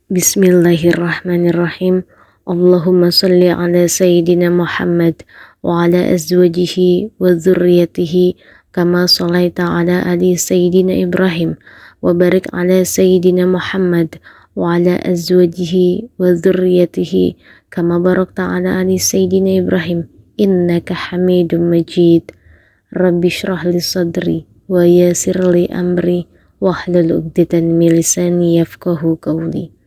Bismillahirrahmanirrahim. Allahumma salli ala Sayyidina Muhammad wa ala azwajihi wa dhurriyyatihi kama sallaita ala ali Sayyidina Ibrahim wa barik ala Sayyidina Muhammad wa ala azwajihi wa dhurriyyatihi kama barakta ala ali Sayyidina Ibrahim innaka Hamidum Majid. Rabbi shrah li sadri wa yassir li amri wahlul 'uqdatam min lisani yafqahu qawli.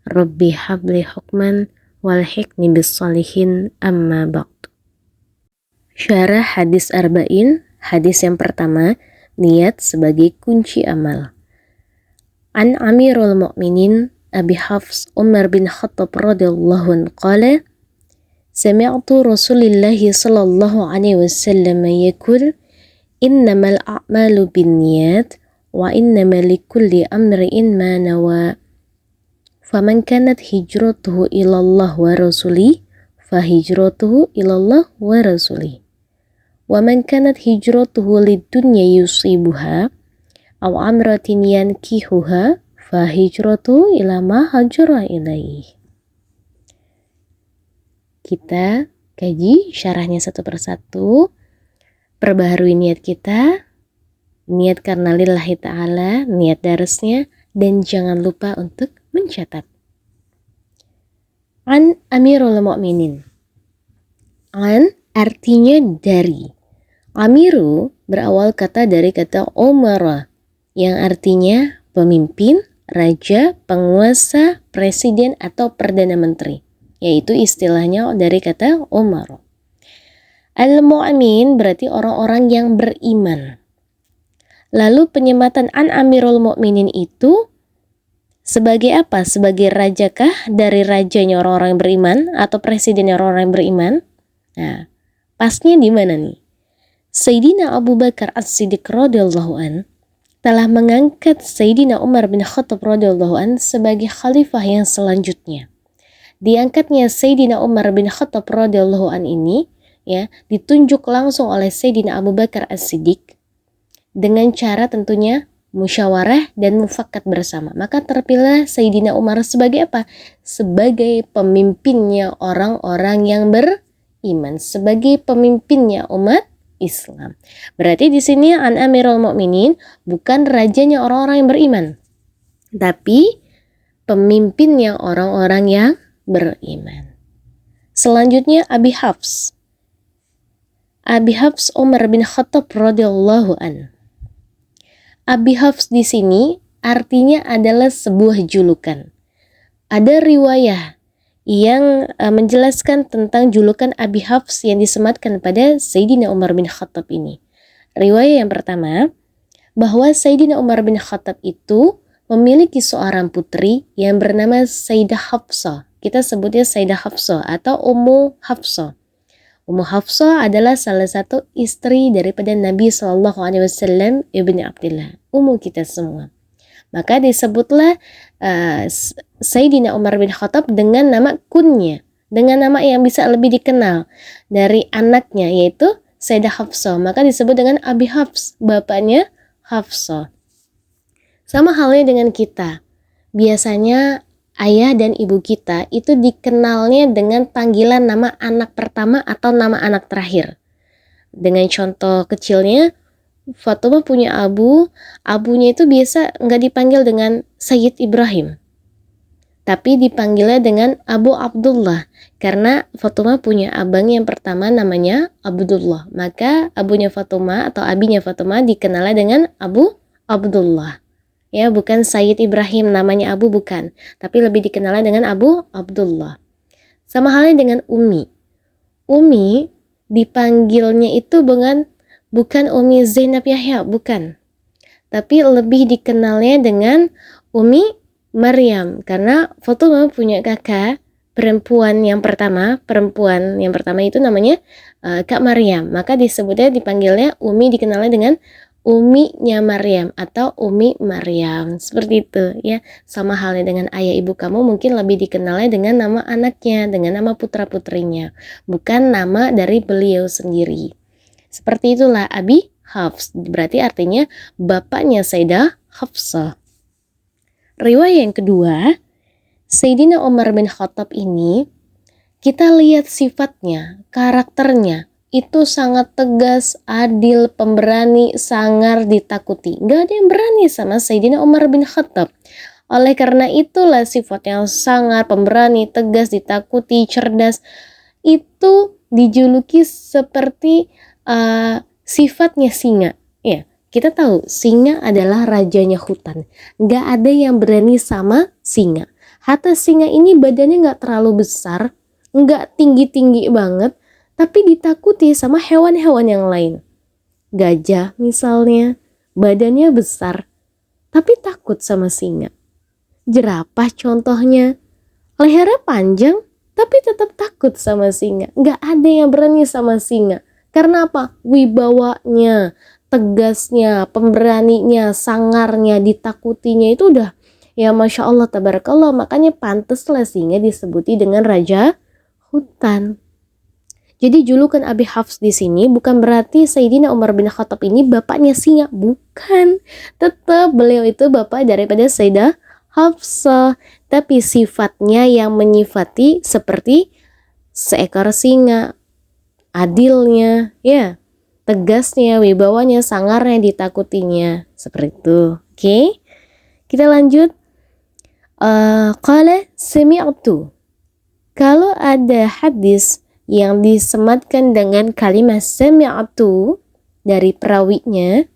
Rabbi habli hukman walhiqni bis salihin amma ba'd. Syarah hadis arba'in, hadis yang pertama, niat sebagai kunci amal. An Amirul Mu'minin Abi Hafs Umar bin Khattab radhiyallahu anhu qala sami'tu Rasulullah sallallahu alaihi wasallam yaqul innamal a'malu binniyat wa innamal likulli amrin ma nawa. Faman kanat hijratuhu ilallah wa rasulih fahijratuhu ilallah wa rasulih. Wa man kanat hijratuhu lidunya yusibuha aw amratin yankihuha fahijratuhu ila ma hajara ilaih. Kita kaji syarahnya satu persatu. Perbaharui niat kita, niat karena lillahi ta'ala, niat darasnya, dan jangan lupa untuk mencatat. An Amirul Mu'minin. An artinya dari. Amiru berawal kata dari kata Umara yang artinya pemimpin, raja, penguasa, presiden atau perdana menteri. Yaitu istilahnya dari kata Umara. Al-Mu'min berarti orang-orang yang beriman. Lalu penyematan An Amirul Mu'minin itu sebagai apa? Sebagai rajakah dari rajanya orang-orang beriman atau presidennya orang-orang beriman? Nah, pasnya di mana nih? Sayyidina Abu Bakar As-Siddiq radhiyallahu an telah mengangkat Sayyidina Umar bin Khattab radhiyallahu an sebagai khalifah yang selanjutnya. Diangkatnya Sayyidina Umar bin Khattab radhiyallahu an ini ditunjuk langsung oleh Sayyidina Abu Bakar As-Siddiq dengan cara tentunya musyawarah dan mufakat bersama. Maka terpilih Sayyidina Umar sebagai apa? Sebagai pemimpinnya orang-orang yang beriman, sebagai pemimpinnya umat Islam. Berarti di sini An Amirul Mu'minin bukan rajanya orang-orang yang beriman, tapi pemimpinnya orang-orang yang beriman. Selanjutnya Abi Hafs. Abi Hafs Umar bin Khattab radhiyallahu an. Abi Hafs di sini artinya adalah sebuah julukan. Ada riwayah yang menjelaskan tentang julukan Abi Hafs yang disematkan pada Sayyidina Umar bin Khattab ini. Riwayah yang pertama, bahwa Sayyidina Umar bin Khattab itu memiliki seorang putri yang bernama Sayyidah Hafsah. Kita sebutnya Sayyidah Hafsah atau Ummu Hafsah. Ummu Hafsah adalah salah satu istri daripada Nabi SAW ibni Abdullah, ummu kita semua. Maka disebutlah Sayyidina Umar bin Khattab dengan nama kunnya, dengan nama yang bisa lebih dikenal dari anaknya, yaitu Sayyidah Hafsah. Maka disebut dengan Abi Hafs, bapaknya Hafsah. Sama halnya dengan kita. Biasanya ayah dan ibu kita itu dikenalnya dengan panggilan nama anak pertama atau nama anak terakhir. Dengan contoh kecilnya, Fatimah punya abunya itu biasa nggak dipanggil dengan Sayyid Ibrahim, tapi dipanggilnya dengan Abu Abdullah, karena Fatimah punya abang yang pertama namanya Abdullah. Maka abunya Fatimah atau abinya Fatimah dikenalnya dengan Abu Abdullah. Ya, bukan Sayyid Ibrahim namanya Abu, bukan, tapi lebih dikenalnya dengan Abu Abdullah. Sama halnya dengan Umi. Umi dipanggilnya itu bukan Umi Zainab Yahya, bukan. Tapi lebih dikenalnya dengan Umi Maryam, karena Fatimah punya kakak perempuan yang pertama itu namanya Kak Maryam. Maka dipanggilnya Umi, dikenalnya dengan Uminya Maryam atau Umi Maryam, seperti itu ya. Sama halnya dengan ayah ibu kamu, mungkin lebih dikenalnya dengan nama anaknya, dengan nama putra putrinya, bukan nama dari beliau sendiri. Seperti itulah Abi Hafs, berarti artinya bapaknya Sayyidah Hafsah. Riwayat yang kedua, Sayyidina Umar bin Khattab ini, kita lihat sifatnya, karakternya, itu sangat tegas, adil, pemberani, sangar, ditakuti. Gak ada yang berani sama Sayyidina Umar bin Khattab. Oleh karena itulah sifatnya sangar, pemberani, tegas, ditakuti, cerdas, itu dijuluki seperti sifatnya singa. Ya, kita tahu singa adalah rajanya hutan. Gak ada yang berani sama singa. Hatta singa ini badannya gak terlalu besar, gak tinggi-tinggi banget, tapi ditakuti sama hewan-hewan yang lain. Gajah misalnya, badannya besar, tapi takut sama singa. Jerapah contohnya, lehernya panjang, tapi tetap takut sama singa. Gak ada yang berani sama singa. Karena apa? Wibawanya, tegasnya, pemberaninya, sangarnya, ditakutinya itu udah, ya Masya Allah, tabarakallah. Makanya pantaslah singa disebuti dengan raja hutan. Jadi julukan Abi Hafs di sini bukan berarti Sayyidina Umar bin Khattab ini bapaknya singa, bukan. Tetap beliau itu bapak daripada Sayyidah Hafsah, tapi sifatnya yang menyifati seperti seekor singa, adilnya, ya, tegasnya, wibawanya, sangarnya, ditakutinya, seperti itu. Oke, kita lanjut. Qala sami'tu. Kalau ada hadis yang disematkan dengan kalimat sami'tu dari perawinya,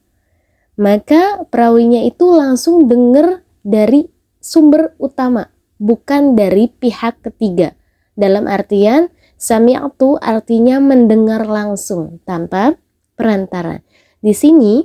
maka perawinya itu langsung dengar dari sumber utama, bukan dari pihak ketiga. Dalam artian sami'tu artinya mendengar langsung tanpa perantara. Di sini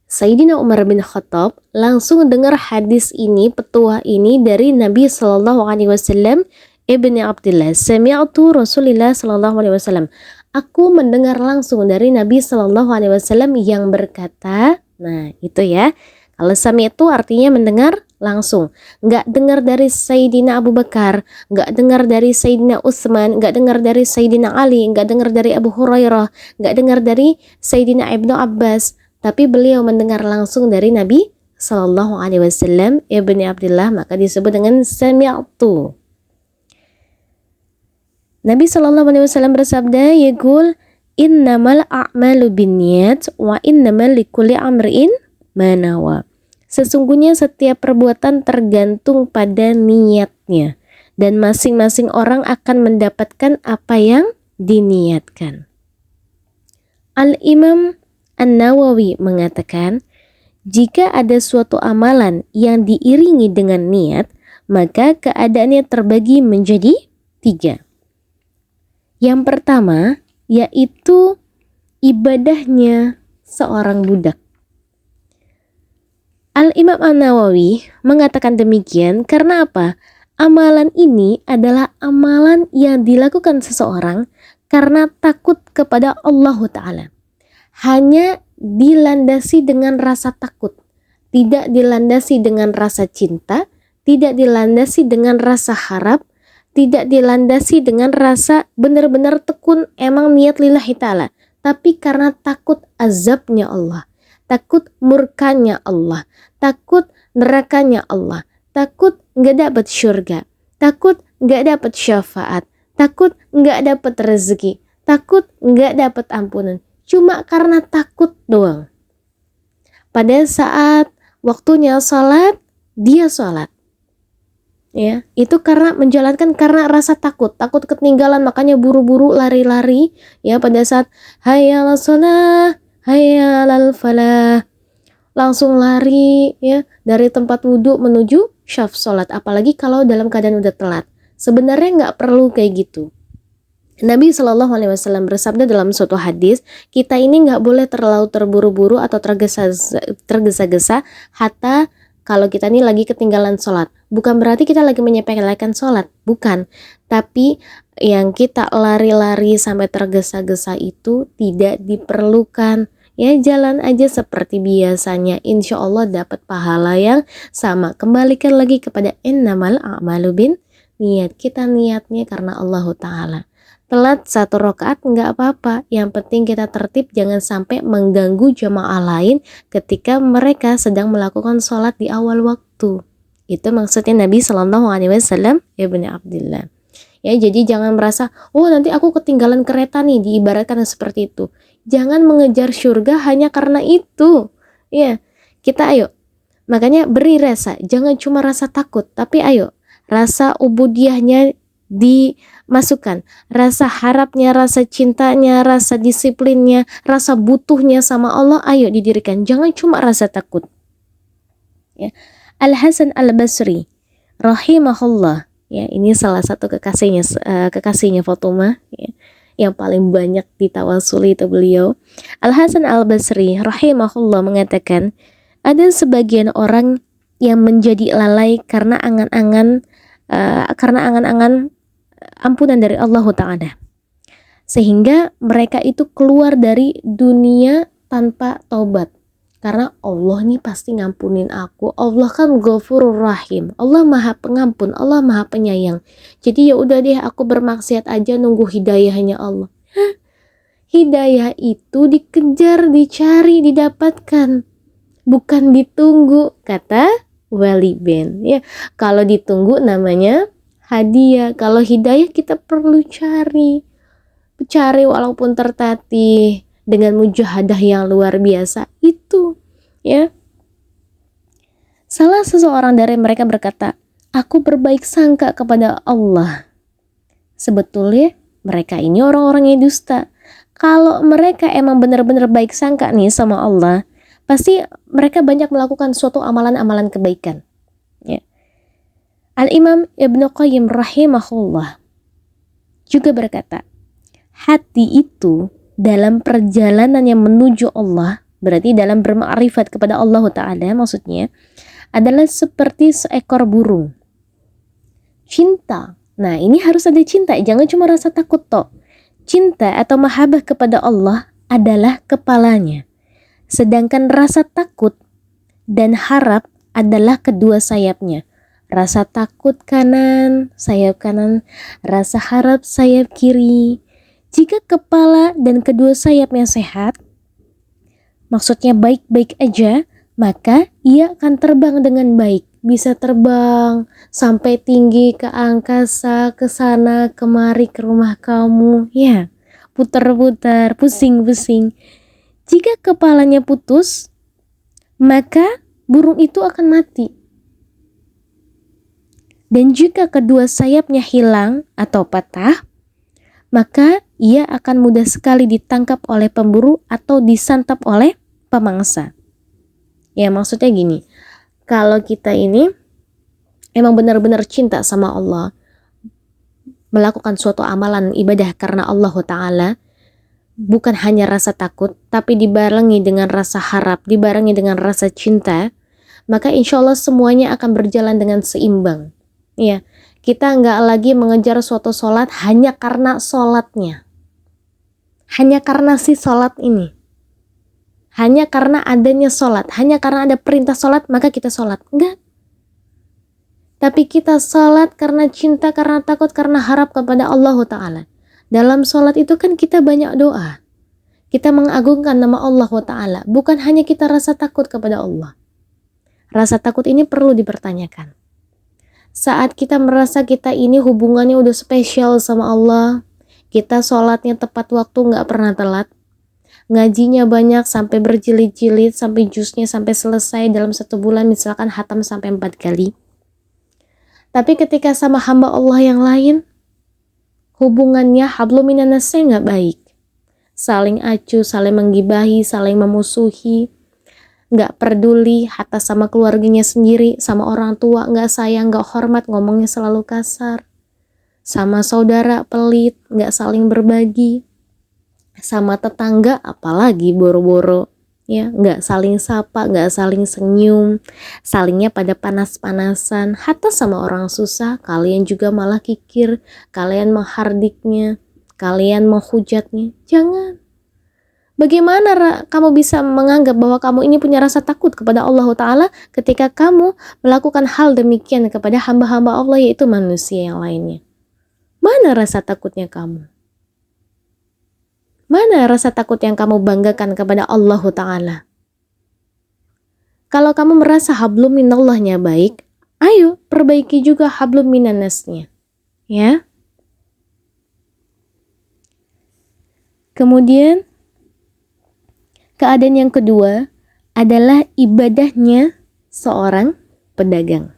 Sayyidina Umar bin Khattab langsung dengar hadis ini, petuah ini dari Nabi Shallallahu Alaihi Wasallam. Ibni Abdullah, sami'tu Rasulullah sallallahu alaihi wasallam. Aku mendengar langsung dari Nabi sallallahu alaihi wasallam yang berkata, nah itu ya. Kalau sami'tu artinya mendengar langsung. Enggak dengar dari Sayyidina Abu Bakar, enggak dengar dari Sayyidina Utsman, enggak dengar dari Sayyidina Ali, enggak dengar dari Abu Hurairah, enggak dengar dari Sayyidina Ibnu Abbas, tapi beliau mendengar langsung dari Nabi sallallahu alaihi wasallam Ibni Abdullah, maka disebut dengan sami'tu. Nabi Shallallahu Alaihi Wasallam bersabda, "Yaqul innamal a'malu binniyat wa innamal likulli amrin ma nawa." Sesungguhnya setiap perbuatan tergantung pada niatnya dan masing-masing orang akan mendapatkan apa yang diniatkan. Al-Imam An-Nawawi mengatakan, jika ada suatu amalan yang diiringi dengan niat, maka keadaannya terbagi menjadi 3. Yang pertama, yaitu ibadahnya seorang budak. Al-Imam An-Nawawi mengatakan demikian karena apa? Amalan ini adalah amalan yang dilakukan seseorang karena takut kepada Allah Ta'ala. Hanya dilandasi dengan rasa takut, tidak dilandasi dengan rasa cinta, tidak dilandasi dengan rasa harap, tidak dilandasi dengan rasa benar-benar tekun emang niat lillahi ta'ala, tapi karena takut azabnya Allah, takut murkanya Allah, takut nerakanya Allah, takut gak dapat syurga, takut gak dapat syafaat, takut gak dapat rezeki, takut gak dapat ampunan, cuma karena takut doang. Pada saat waktunya sholat, dia sholat. Ya, itu karena menjalankan karena rasa takut ketinggalan, makanya buru-buru lari-lari ya pada saat hayya 'alas shalah, hayya 'alal falah. Langsung lari ya dari tempat wudhu menuju syaf salat, apalagi kalau dalam keadaan udah telat. Sebenarnya nggak perlu kayak gitu. Nabi Shallallahu Alaihi Wasallam bersabda dalam suatu hadis, kita ini nggak boleh terlalu terburu-buru atau tergesa-gesa hatta kalau kita ini lagi ketinggalan sholat. Bukan berarti kita lagi menyepelekan sholat, bukan. Tapi yang kita lari-lari sampai tergesa-gesa itu tidak diperlukan. Ya jalan aja seperti biasanya, insya Allah dapat pahala yang sama. Kembalikan lagi kepada innamal a'malu bin niat. Kita niatnya karena Allah Ta'ala. Telat 1 rakaat nggak apa-apa, yang penting kita tertib, jangan sampai mengganggu jamaah lain ketika mereka sedang melakukan sholat di awal waktu. Itu maksudnya Nabi Shallallahu Alaihi Wasallam ibnu Abdullah. Ya, jadi jangan merasa, oh nanti aku ketinggalan kereta nih, diibaratkan seperti itu. Jangan mengejar surga hanya karena itu. Ya, kita ayo. Makanya beri rasa, jangan cuma rasa takut, tapi ayo, rasa ubudiyahnya dimasukkan, rasa harapnya, rasa cintanya, rasa disiplinnya, rasa butuhnya sama Allah, ayo didirikan. Jangan cuma rasa takut. Ya. Al-Hasan Al-Basri rahimahullah, ya, ini salah satu kekasihnya Fatimah, ya, yang paling banyak ditawasuli itu beliau. Al-Hasan Al-Basri rahimahullah mengatakan, ada sebagian orang yang menjadi lalai karena angan-angan ampunan dari Allah Ta'ala, sehingga mereka itu keluar dari dunia tanpa taubat. Karena Allah nih pasti ngampunin aku. Allah kan Ghafurur Rahim. Allah Maha Pengampun, Allah Maha Penyayang. Jadi ya udah deh, aku bermaksiat aja nunggu hidayahnya Allah. Hidayah itu dikejar, dicari, didapatkan, bukan ditunggu, kata Wali Ben. Ya, kalau ditunggu namanya hadiah. Kalau hidayah kita perlu cari walaupun tertatih, dengan mujahadah yang luar biasa itu, ya. Salah seseorang dari mereka berkata, aku berbaik sangka kepada Allah. Sebetulnya mereka ini orang-orang yang dusta. Kalau mereka emang benar-benar baik sangka nih sama Allah, pasti mereka banyak melakukan suatu amalan-amalan kebaikan, ya. Al-Imam Ibnu Qayyim rahimahullah juga berkata, hati itu dalam perjalanannya menuju Allah, berarti dalam bermakrifat kepada Allah Ta'ala maksudnya, adalah seperti seekor burung. Cinta, nah ini harus ada cinta, jangan cuma rasa takut toh. Cinta atau mahabbah kepada Allah adalah kepalanya, sedangkan rasa takut dan harap adalah kedua sayapnya. Rasa takut kanan, sayap kanan, rasa harap sayap kiri. Jika kepala dan kedua sayapnya sehat, maksudnya baik-baik aja, maka ia akan terbang dengan baik. Bisa terbang sampai tinggi ke angkasa, ke sana, kemari, ke rumah kamu. Ya, putar-putar, pusing-pusing. Jika kepalanya putus, maka burung itu akan mati. Dan jika kedua sayapnya hilang atau patah, maka ia akan mudah sekali ditangkap oleh pemburu atau disantap oleh pemangsa. Ya, maksudnya gini, kalau kita ini emang benar-benar cinta sama Allah, melakukan suatu amalan ibadah karena Allah Ta'ala, bukan hanya rasa takut, tapi dibarengi dengan rasa harap, dibarengi dengan rasa cinta, maka insya Allah semuanya akan berjalan dengan seimbang. Ya, kita nggak lagi mengejar suatu sholat hanya karena sholatnya, hanya karena si sholat ini, hanya karena adanya sholat, hanya karena ada perintah sholat maka kita sholat. Enggak. Tapi kita sholat karena cinta, karena takut, karena harap kepada Allah Ta'ala. Dalam sholat itu kan kita banyak doa, kita mengagungkan nama Allah Ta'ala, bukan hanya kita rasa takut kepada Allah. Rasa takut ini perlu dipertanyakan. Saat kita merasa kita ini hubungannya udah spesial sama Allah, kita sholatnya tepat waktu, gak pernah telat, ngajinya banyak sampai berjilid-jilid, sampai juznya sampai selesai dalam 1 bulan, misalkan hatam sampai 4 kali. Tapi ketika sama hamba Allah yang lain, hubungannya hablum minan nas gak baik, saling acuh, saling menggibahi, saling memusuhi, gak peduli, hatta sama keluarganya sendiri, sama orang tua gak sayang, gak hormat, ngomongnya selalu kasar, sama saudara pelit, gak saling berbagi, sama tetangga apalagi boro-boro, ya, gak saling sapa, gak saling senyum, salingnya pada panas-panasan, hatta sama orang susah kalian juga malah kikir, kalian menghardiknya, kalian menghujatnya. Jangan. Bagaimana kamu bisa menganggap bahwa kamu ini punya rasa takut kepada Allah Ta'ala ketika kamu melakukan hal demikian kepada hamba-hamba Allah, yaitu manusia yang lainnya? Mana rasa takutnya kamu? Mana rasa takut yang kamu banggakan kepada Allah Ta'ala? Kalau kamu merasa hablum minallahnya baik, ayo perbaiki juga hablum minannasnya, ya. Kemudian keadaan yang kedua adalah ibadahnya seorang pedagang.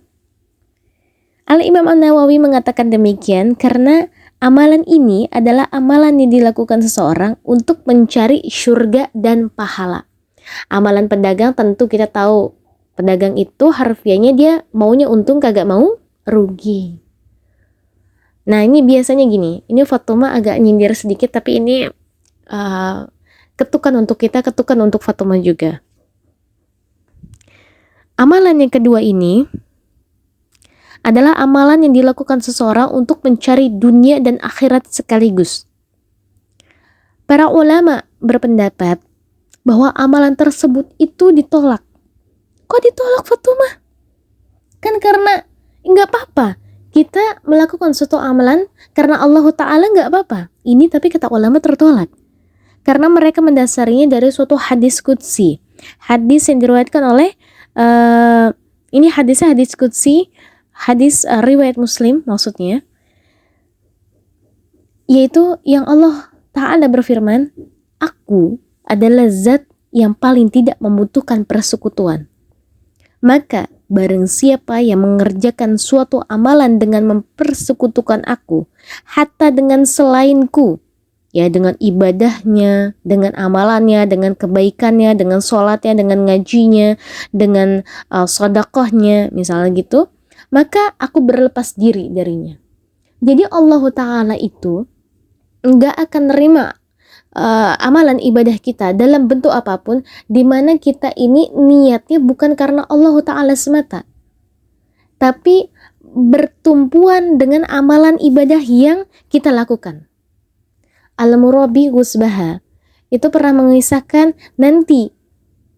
Al-Imam An-Nawawi mengatakan demikian karena amalan ini adalah amalan yang dilakukan seseorang untuk mencari syurga dan pahala. Amalan pedagang tentu kita tahu, pedagang itu harfiahnya dia maunya untung kagak mau rugi. Nah ini biasanya gini, ini Fatuma agak nyindir sedikit tapi ini ketukan untuk kita, ketukan untuk Fatuma juga. Amalan yang kedua ini adalah amalan yang dilakukan seseorang untuk mencari dunia dan akhirat sekaligus. Para ulama berpendapat bahwa amalan tersebut itu ditolak. Kok ditolak, Fatuma? Kan karena nggak apa-apa kita melakukan suatu amalan karena Allah Ta'ala, nggak apa-apa. Ini tapi kata ulama tertolak. Karena mereka mendasarinya dari suatu hadis qudsi. Hadis yang diriwayatkan oleh ini hadisnya hadis qudsi, hadis riwayat Muslim maksudnya. Yaitu yang Allah Ta'ala berfirman, "Aku adalah zat yang paling tidak membutuhkan persekutuan. Maka barang siapa yang mengerjakan suatu amalan dengan mempersekutukan aku, hatta dengan selainku, ya dengan ibadahnya, dengan amalannya, dengan kebaikannya, dengan sholatnya, dengan ngajinya, dengan sedekahnya, misalnya gitu, maka aku berlepas diri darinya." Jadi Allah Ta'ala itu nggak akan nerima amalan ibadah kita dalam bentuk apapun di mana kita ini niatnya bukan karena Allah Ta'ala semata, tapi bertumpuan dengan amalan ibadah yang kita lakukan. Al-Murabi Gusbaha itu pernah mengisahkan nanti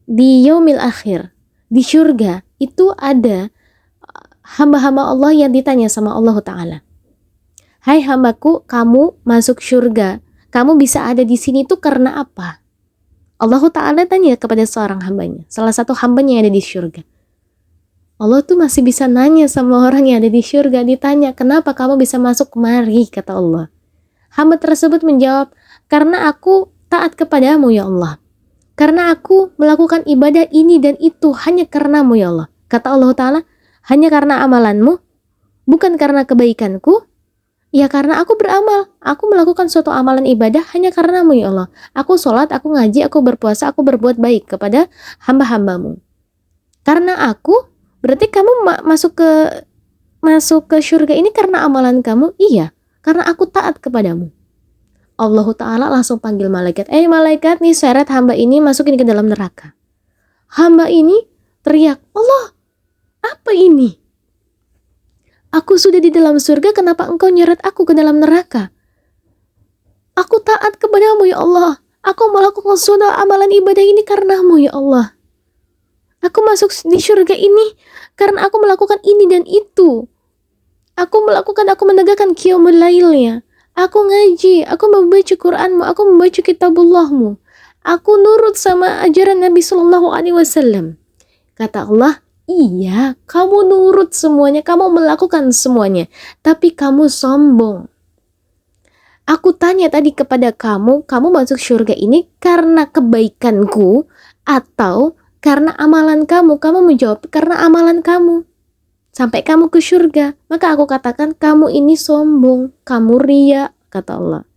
di yaumil akhir, di syurga itu ada hamba-hamba Allah yang ditanya sama Allah Ta'ala, "Hai hambaku, kamu masuk syurga, kamu bisa ada di sini tuh karena apa?" Allah Ta'ala tanya kepada seorang hambanya, salah satu hambanya yang ada di syurga. Allah tuh masih bisa nanya sama orang yang ada di syurga, ditanya, "Kenapa kamu bisa masuk kemari?" Kata Allah. Hamba tersebut menjawab, "Karena aku taat kepadamu ya Allah. Karena aku melakukan ibadah ini dan itu hanya karenamu ya Allah." Kata Allah Ta'ala, "Hanya karena amalanmu? Bukan karena kebaikanku?" "Ya karena aku beramal, aku melakukan suatu amalan ibadah hanya karenamu ya Allah. Aku sholat, aku ngaji, aku berpuasa, aku berbuat baik kepada hamba-hambamu. Karena aku, berarti kamu masuk ke syurga ini karena amalan kamu?" "Iya, karena aku taat kepadamu." Allah Ta'ala langsung panggil malaikat, malaikat nih seret hamba ini masukin ke dalam neraka." Hamba ini teriak, "Allah, apa ini? Aku sudah di dalam surga, kenapa engkau nyeret aku ke dalam neraka? Aku taat kepadamu ya Allah. Aku melakukan suatu amalan ibadah ini karenamu ya Allah. Aku masuk di surga ini karena aku melakukan ini dan itu. Aku menegakkan qiyamul lailnya. Aku ngaji, aku membaca Qur'anmu, aku membaca kitabullahmu. Aku nurut sama ajaran Nabi Sallallahu Alaihi Wasallam." Kata Allah, "Iya, kamu nurut semuanya, kamu melakukan semuanya, tapi kamu sombong. Aku tanya tadi kepada kamu, kamu masuk surga ini karena kebaikanku atau karena amalan kamu?" Kamu menjawab, "Karena amalan kamu. Sampai kamu ke surga." Maka aku katakan, "Kamu ini sombong, kamu riya." Kata Allah,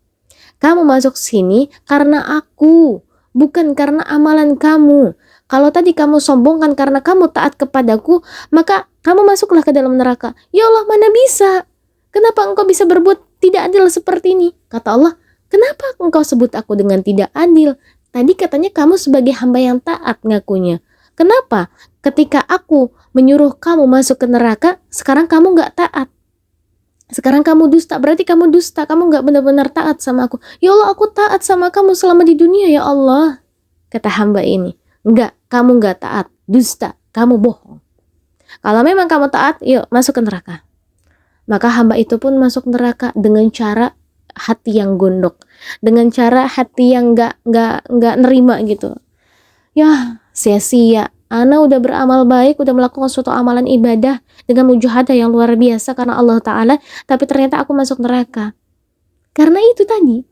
"Kamu masuk sini karena aku, bukan karena amalan kamu. Kalau tadi kamu sombongkan karena kamu taat kepadaku, maka kamu masuklah ke dalam neraka." "Ya Allah, mana bisa? Kenapa engkau bisa berbuat tidak adil seperti ini?" Kata Allah, "Kenapa engkau sebut aku dengan tidak adil? Tadi katanya kamu sebagai hamba yang taat ngakunya. Kenapa ketika aku menyuruh kamu masuk ke neraka, sekarang kamu gak taat? Sekarang kamu dusta, berarti kamu dusta, kamu gak benar-benar taat sama aku." "Ya Allah, aku taat sama kamu selama di dunia ya Allah." Kata hamba ini, "Enggak, kamu gak taat, dusta, kamu bohong. Kalau memang kamu taat, yuk masuk ke neraka." Maka hamba itu pun masuk neraka dengan cara hati yang gondok, dengan cara hati yang gak nerima gitu. Ya sia-sia Ana udah beramal baik, udah melakukan suatu amalan ibadah dengan mujahadah yang luar biasa karena Allah Ta'ala, tapi ternyata aku masuk neraka. Karena itu tadi,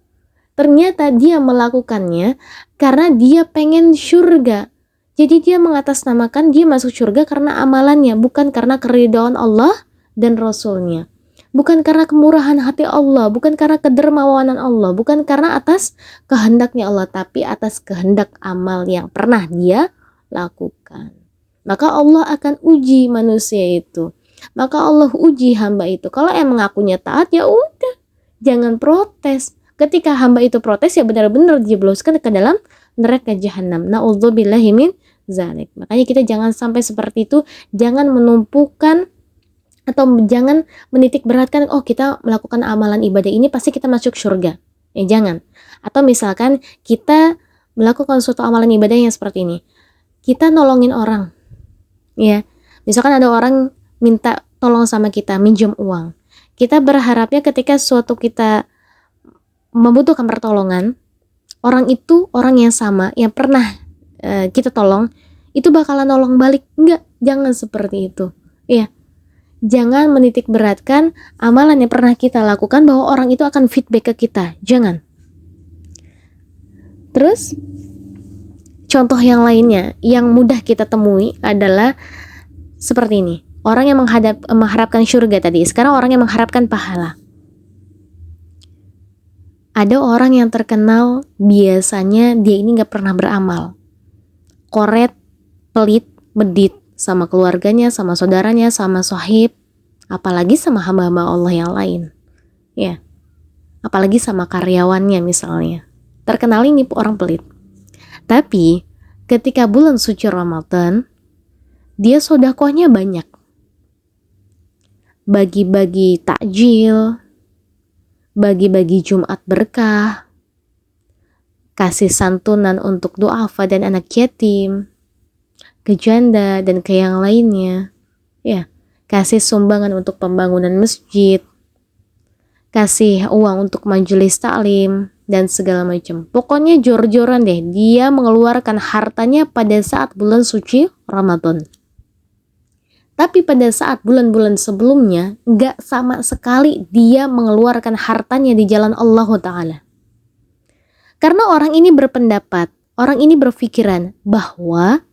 ternyata dia melakukannya karena dia pengen surga. Jadi dia mengatasnamakan dia masuk surga karena amalannya, bukan karena keridhaan Allah dan Rasulnya. Bukan karena kemurahan hati Allah, bukan karena kedermawanan Allah, bukan karena atas kehendaknya Allah, tapi atas kehendak amal yang pernah dia lakukan. Maka Allah akan uji manusia itu. Maka Allah uji hamba itu. Kalau emang akunya taat, ya udah, jangan protes. Ketika hamba itu protes, ya benar-benar dijebloskan ke dalam neraka jahanam. Na'udzubillahi min zalik. Makanya kita jangan sampai seperti itu, jangan menumpukan atau jangan menitik beratkan, oh kita melakukan amalan ibadah ini pasti kita masuk surga. Jangan. Atau misalkan kita melakukan suatu amalan ibadah yang seperti ini, kita nolongin orang, ya. Misalkan ada orang minta tolong sama kita, minjem uang. Kita berharapnya ketika suatu kita membutuhkan pertolongan, orang itu orang yang sama yang pernah kita tolong itu bakalan nolong balik. Enggak, jangan seperti itu. Ya. Jangan menitik beratkan amalan yang pernah kita lakukan bahwa orang itu akan feedback ke kita. Jangan. Terus contoh yang lainnya yang mudah kita temui adalah seperti ini. Orang yang mengharapkan surga tadi, sekarang orang yang mengharapkan pahala. Ada orang yang terkenal biasanya dia ini gak pernah beramal. Koret, pelit, medit sama keluarganya, sama saudaranya, sama sohib, apalagi sama hamba-hamba Allah yang lain. Ya, apalagi sama karyawannya misalnya. Terkenal ini orang pelit. Tapi ketika bulan suci Ramadan, dia sedekahnya banyak. Bagi-bagi takjil, bagi-bagi Jumat berkah, kasih santunan untuk duafa dan anak yatim, ke janda dan ke yang lainnya. Ya, kasih sumbangan untuk pembangunan masjid, kasih uang untuk majelis taklim dan segala macam. Pokoknya jor-joran deh, dia mengeluarkan hartanya pada saat bulan suci Ramadan. Tapi pada saat bulan-bulan sebelumnya, gak sama sekali dia mengeluarkan hartanya di jalan Allah Ta'ala. Karena orang ini berpendapat, orang ini berpikiran bahwa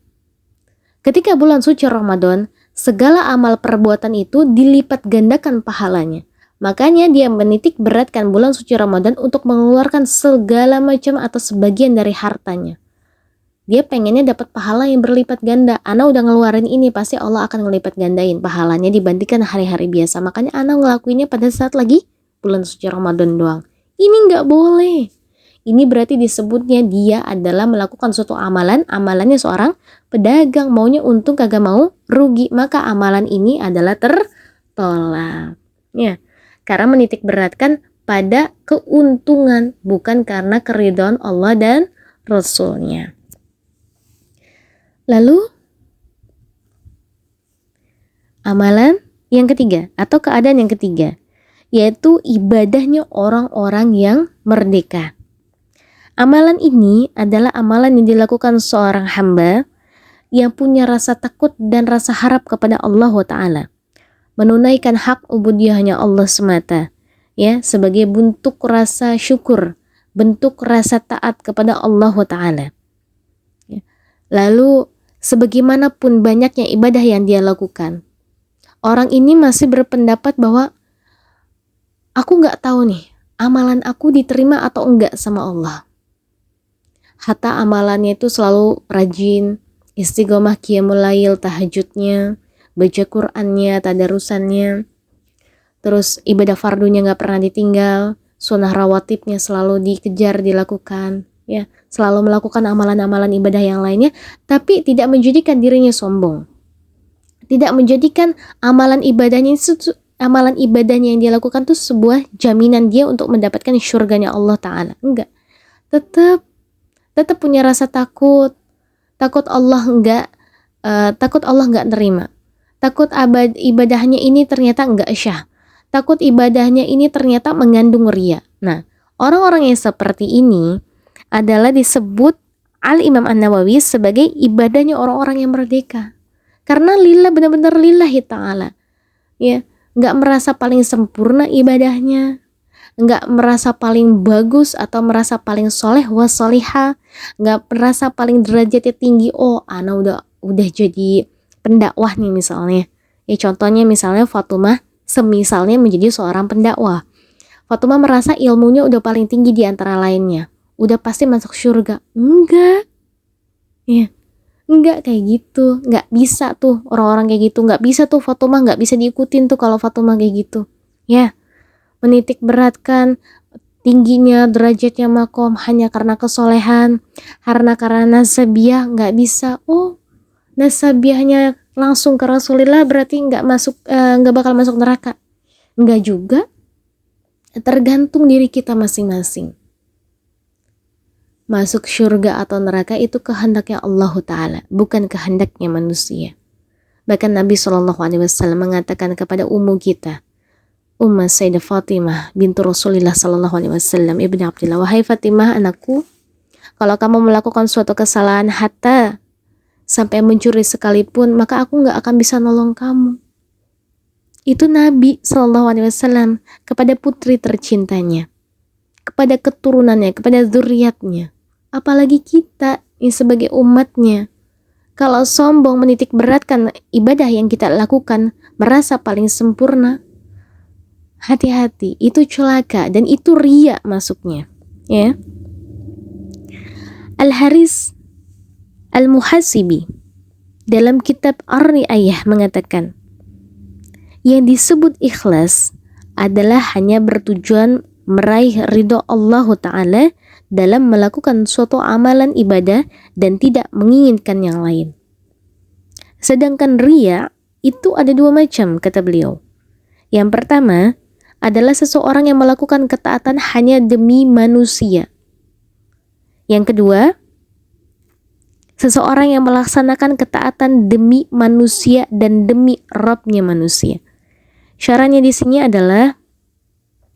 ketika bulan suci Ramadan, segala amal perbuatan itu dilipat gandakan pahalanya. Makanya dia menitik beratkan bulan suci Ramadan untuk mengeluarkan segala macam atau sebagian dari hartanya. Dia pengennya dapat pahala yang berlipat ganda. Ana udah ngeluarin ini, pasti Allah akan ngelipat gandain pahalanya dibandingkan hari-hari biasa. Makanya Ana ngelakuinnya pada saat lagi bulan suci Ramadan doang. Ini nggak boleh. Ini berarti disebutnya dia adalah melakukan suatu amalan, amalannya seorang pedagang, maunya untung kagak mau rugi, maka amalan ini adalah tertolak. Ya, karena menitik beratkan pada keuntungan, bukan karena keridhaan Allah dan Rasulnya. Lalu amalan yang ketiga atau keadaan yang ketiga, yaitu ibadahnya orang-orang yang merdeka. Amalan ini adalah amalan yang dilakukan seorang hamba yang punya rasa takut dan rasa harap kepada Allah Ta'ala. Menunaikan hak ubudiyahnya Allah semata, ya, sebagai bentuk rasa syukur, bentuk rasa taat kepada Allah Ta'ala. Ya. Lalu, sebagaimanapun banyaknya ibadah yang dia lakukan, orang ini masih berpendapat bahwa aku gak tahu nih, amalan aku diterima atau enggak sama Allah. Hatta amalannya itu selalu rajin, istiqomah qiyamul lail, tahajudnya, baca Qur'annya, tadarusannya, terus ibadah fardunya gak pernah ditinggal, sunnah rawatibnya selalu dikejar, dilakukan, ya, selalu melakukan amalan-amalan ibadah yang lainnya, tapi tidak menjadikan dirinya sombong, tidak menjadikan amalan ibadahnya yang dia lakukan itu sebuah jaminan dia untuk mendapatkan syurganya Allah Ta'ala. Enggak, tetap punya rasa takut Allah nggak nerima, takut ibadahnya ini ternyata nggak syah, takut ibadahnya ini ternyata mengandung riya. Nah, orang-orang yang seperti ini adalah disebut Al-Imam An-Nawawi sebagai ibadahnya orang-orang yang merdeka. Karena lillah, benar-benar lillahi ta'ala. Ya, nggak merasa paling sempurna ibadahnya, nggak merasa paling bagus atau merasa paling soleh wasoliha, nggak merasa paling derajatnya tinggi. Oh, ana udah jadi pendakwah nih misalnya. Ya contohnya misalnya Fatumah semisalnya menjadi seorang pendakwah. Fatumah merasa ilmunya udah paling tinggi di antara lainnya. Udah pasti masuk surga. Enggak. Ya, enggak kayak gitu. Enggak bisa tuh orang-orang kayak gitu. Enggak bisa tuh Fatumah, enggak bisa diikutin tuh kalau Fatumah kayak gitu. Ya, menitik beratkan tingginya derajatnya makom hanya karena kesolehan, karena nasabiah, enggak bisa. Oh, nasabiahnya langsung ke Rasulullah berarti enggak bakal masuk neraka. Enggak juga. Tergantung diri kita masing-masing. Masuk surga atau neraka itu kehendaknya Allah Ta'ala, bukan kehendaknya manusia. Bahkan Nabi SAW mengatakan kepada ummu kita, Umma Sayyidah Fatimah bintu Rasulullah SAW, Ibnu Abdillah, wahai Fatimah anakku, kalau kamu melakukan suatu kesalahan hatta sampai mencuri sekalipun, maka aku gak akan bisa nolong kamu. Itu Nabi SAW kepada putri tercintanya, kepada keturunannya, kepada zuriatnya. Apalagi kita yang sebagai umatnya, kalau sombong menitik beratkan ibadah yang kita lakukan, merasa paling sempurna, hati-hati, itu celaka dan itu riya masuknya. Ya. Al-Haris Al-Muhasibi dalam kitab Ar-Ri'ayah mengatakan, yang disebut ikhlas adalah hanya bertujuan meraih ridho Allah Ta'ala dalam melakukan suatu amalan ibadah dan tidak menginginkan yang lain. Sedangkan riya itu ada dua macam, kata beliau. Yang pertama adalah seseorang yang melakukan ketaatan hanya demi manusia. Yang kedua, seseorang yang melaksanakan ketaatan demi manusia dan demi Rabbnya manusia. Syaratnya di sini adalah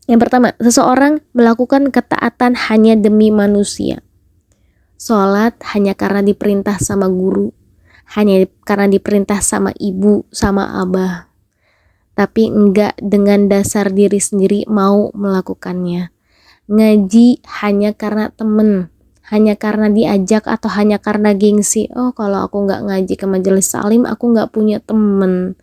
yang pertama, seseorang melakukan ketaatan hanya demi manusia. Sholat hanya karena diperintah sama guru, hanya karena diperintah sama ibu, sama abah. Tapi enggak dengan dasar diri sendiri mau melakukannya. Ngaji hanya karena temen, hanya karena diajak atau hanya karena gengsi. Oh, kalau aku enggak ngaji ke majelis salim, aku enggak punya temen.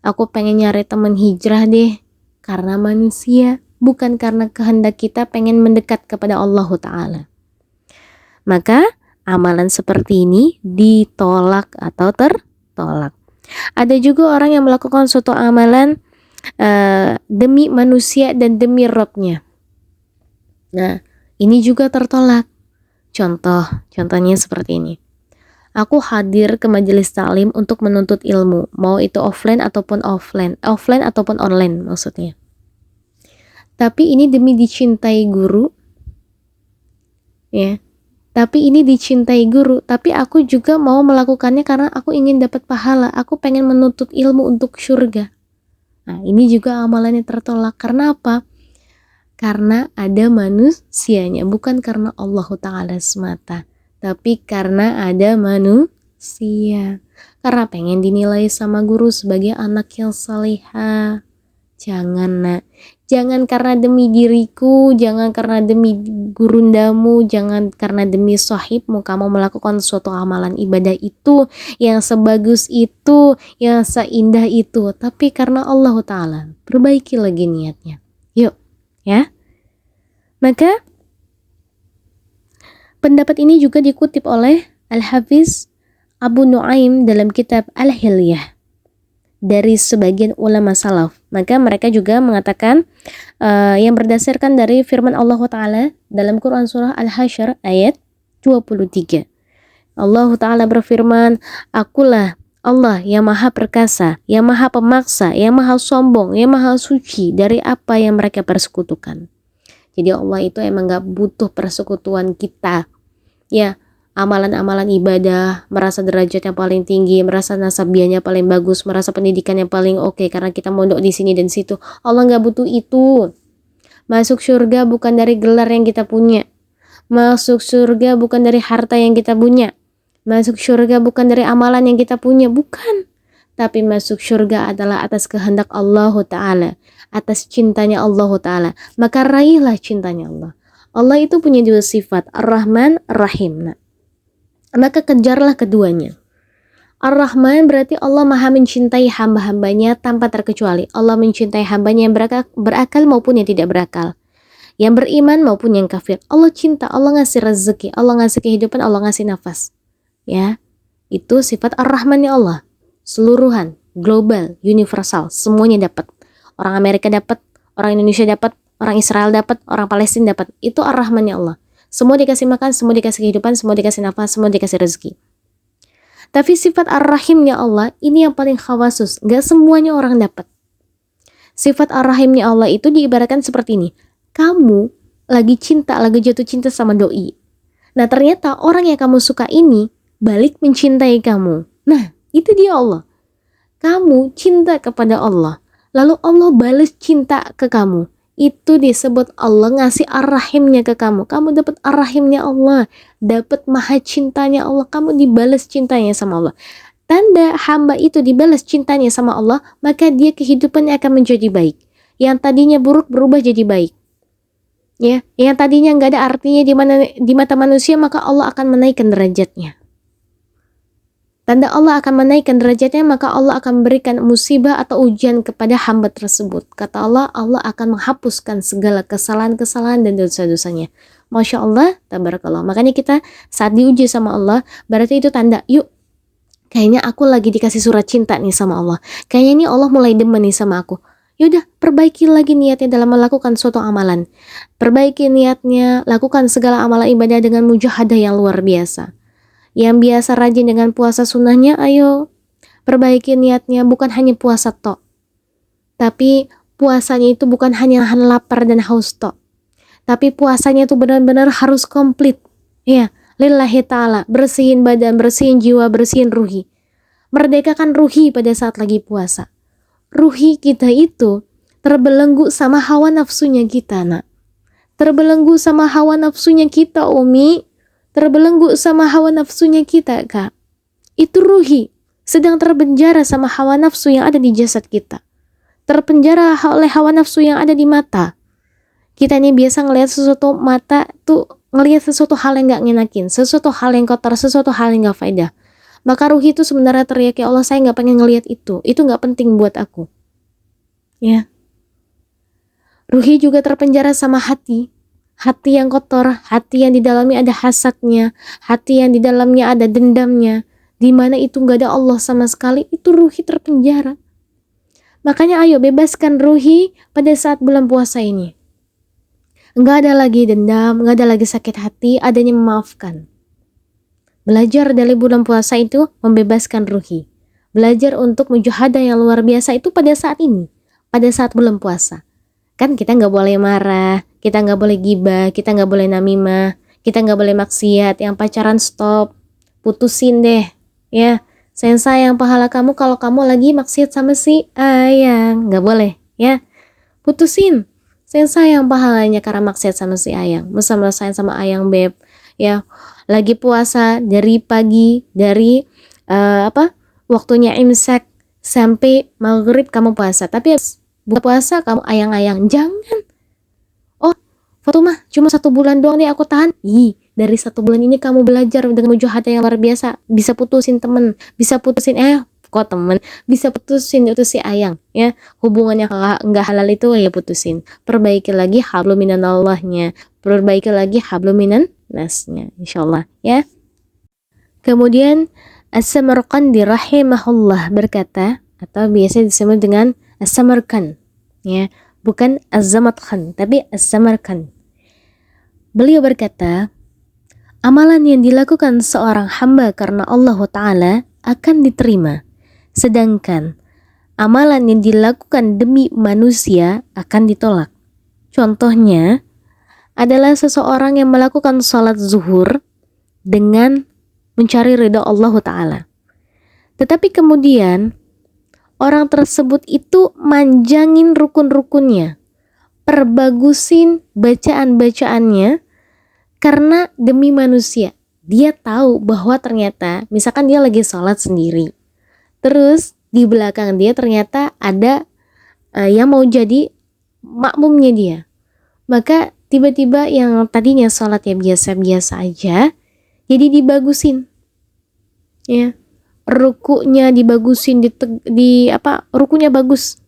Aku pengen nyari temen hijrah deh. Karena manusia, bukan karena kehendak kita pengen mendekat kepada Allah Ta'ala. Maka amalan seperti ini ditolak atau tertolak. Ada juga orang yang melakukan suatu amalan demi manusia dan demi Rabbnya. Nah, ini juga tertolak. Contohnya seperti ini. Aku hadir ke majelis taklim untuk menuntut ilmu, mau itu offline ataupun online maksudnya. Tapi ini demi dicintai guru, ya. Tapi ini dicintai guru, tapi aku juga mau melakukannya karena aku ingin dapat pahala, aku pengen menuntut ilmu untuk surga. Nah, ini juga amalannya tertolak. Karena apa? Karena ada manusianya, bukan karena Allah Ta'ala semata. Tapi karena ada manusia. Karena pengen dinilai sama guru sebagai anak yang salihah. Jangan nak. Jangan karena demi diriku, jangan karena demi gurundamu, jangan karena demi sahibmu kamu melakukan suatu amalan ibadah itu, yang sebagus itu, yang seindah itu. Tapi karena Allah Ta'ala. Perbaiki lagi niatnya. Yuk, ya. Maka pendapat ini juga dikutip oleh Al-Hafiz Abu Nuaim dalam kitab Al-Hilyah dari sebagian ulama salaf. Maka mereka juga mengatakan yang berdasarkan dari firman Allah Ta'ala dalam Quran surah Al-Hasyr ayat 23. Allah Ta'ala berfirman, Akulah Allah yang maha perkasa, yang maha pemaksa, yang maha sombong, yang maha suci dari apa yang mereka persekutukan. Jadi Allah itu emang gak butuh persekutuan kita. Ya, amalan-amalan ibadah, merasa derajatnya paling tinggi, merasa nasabiahnya paling bagus, merasa pendidikannya paling oke karena kita mondok di sini dan situ. Allah gak butuh itu. Masuk surga bukan dari gelar yang kita punya. Masuk surga bukan dari harta yang kita punya. Masuk surga bukan dari amalan yang kita punya, bukan. Tapi masuk surga adalah atas kehendak Allah Ta'ala, atas cintanya Allah Ta'ala. Maka raihlah cintanya Allah. Allah itu punya dua sifat, Ar-Rahman, Ar-Rahim. Nah, maka kejarlah keduanya. Ar-Rahman berarti Allah maha mencintai hamba-hambanya tanpa terkecuali. Allah mencintai hambanya yang berakal maupun yang tidak berakal, yang beriman maupun yang kafir. Allah cinta, Allah ngasih rezeki, Allah ngasih kehidupan, Allah ngasih nafas. Ya, itu sifat Ar-Rahman ya Allah. Seluruhan, global, universal, semuanya dapat. Orang Amerika dapat, orang Indonesia dapat, orang Israel dapat, orang Palestina dapat. Itu Ar-Rahman ya Allah. Semua dikasih makan, semua dikasih kehidupan, semua dikasih nafas, semua dikasih rezeki. Tapi sifat Ar-Rahimnya Allah, ini yang paling khawasus. Gak semuanya orang dapat. Sifat Ar-Rahimnya Allah itu diibaratkan seperti ini. Kamu lagi cinta, lagi jatuh cinta sama doi. Nah ternyata orang yang kamu suka ini balik mencintai kamu. Nah itu dia Allah. Kamu cinta kepada Allah, lalu Allah balas cinta ke kamu. Itu disebut Allah ngasih Ar-Rahimnya ke kamu. Kamu dapat Ar-Rahimnya Allah, dapat maha cintanya Allah. Kamu dibalas cintanya sama Allah. Tanda hamba itu dibalas cintanya sama Allah, maka dia kehidupannya akan menjadi baik. Yang tadinya buruk berubah jadi baik. Ya, yang tadinya nggak ada artinya di mata manusia, maka Allah akan menaikkan derajatnya. Tanda Allah akan menaikkan derajatnya, maka Allah akan memberikan musibah atau ujian kepada hamba tersebut. Kata Allah, Allah akan menghapuskan segala kesalahan-kesalahan dan dosa-dosanya. Masya Allah, tabarakallah. Makanya kita saat diuji sama Allah, berarti itu tanda, yuk, kayaknya aku lagi dikasih surat cinta nih sama Allah. Kayaknya ini Allah mulai demen nih sama aku. Yaudah, perbaiki lagi niatnya dalam melakukan suatu amalan. Perbaiki niatnya, lakukan segala amalan ibadah dengan mujahadah yang luar biasa. Yang biasa rajin dengan puasa sunnahnya, ayo perbaiki niatnya, bukan hanya puasa tok. Tapi puasanya itu bukan hanya nahan lapar dan haus tok. Tapi puasanya itu benar-benar harus komplit. Ya, lillahi ta'ala, bersihin badan, bersihin jiwa, bersihin ruhi. Merdekakan ruhi pada saat lagi puasa. Ruhi kita itu terbelenggu sama hawa nafsunya kita, nak. Terbelenggu sama hawa nafsunya kita, Umi. Terbelenggu sama hawa nafsunya kita, Kak. Itu ruhi sedang terpenjara sama hawa nafsu yang ada di jasad kita. Terpenjara oleh hawa nafsu yang ada di mata. Kita ini biasa ngelihat sesuatu, mata tuh ngelihat sesuatu hal yang gak ngenakin, sesuatu hal yang kotor, sesuatu hal yang gak faedah. Maka ruhi itu sebenarnya teriak, ya Allah, saya gak pengen ngelihat itu gak penting buat aku. Ya. Ruhi juga terpenjara sama hati. Hati yang kotor, hati yang di dalamnya ada hasadnya, hati yang di dalamnya ada dendamnya, di mana itu gak ada Allah sama sekali, itu ruhi terpenjara. Makanya ayo bebaskan ruhi pada saat bulan puasa ini. Gak ada lagi dendam, gak ada lagi sakit hati, adanya memaafkan. Belajar dari bulan puasa itu membebaskan ruhi. Belajar untuk mujahadah yang luar biasa itu pada saat ini, pada saat bulan puasa. Kan kita gak boleh marah, kita gak boleh gibah, kita gak boleh namimah, kita gak boleh maksiat. Yang pacaran stop, putusin deh. Ya, sayang pahala kamu kalau kamu lagi maksiat sama si ayang. Gak boleh, ya. Putusin. Sayang pahalanya karena maksiat sama si ayang. Bersama sayang sama ayang, beb. Ya, lagi puasa dari pagi, dari waktunya imsak sampai maghrib kamu puasa. Tapi buka puasa kamu ayang-ayang, jangan. Oh, Fatumah cuma 1 bulan doang nih aku tahan. Dari 1 bulan ini kamu belajar dengan mujahadah yang luar biasa. Bisa putusin temen, bisa putusin kok temen, bisa putusin itu si ayang, ya. Hubungan yang nggak halal itu ya putusin. Perbaiki lagi hablum minallahnya, perbaiki lagi hablum minan nasnya, insyaallah, ya. Kemudian As-Samarqandi rahimahullah berkata, atau biasa disebut dengan As-Samarqand, ya, bukan Az-Zamatkan, tapi As-Samarqand. Beliau berkata, amalan yang dilakukan seorang hamba karena Allah Ta'ala akan diterima, sedangkan amalan yang dilakukan demi manusia akan ditolak. Contohnya adalah seseorang yang melakukan sholat zuhur dengan mencari ridha Allah Ta'ala, tetapi kemudian orang tersebut itu manjangin rukun-rukunnya, perbagusin bacaan-bacaannya, Karena demi manusia, dia tahu bahwa ternyata misalkan dia lagi sholat sendiri, terus di belakang dia ternyata ada yang mau jadi makmumnya dia. Maka tiba-tiba yang tadinya sholatnya biasa-biasa aja, jadi dibagusin, ya, rukunya dibagusin, rukunya bagus,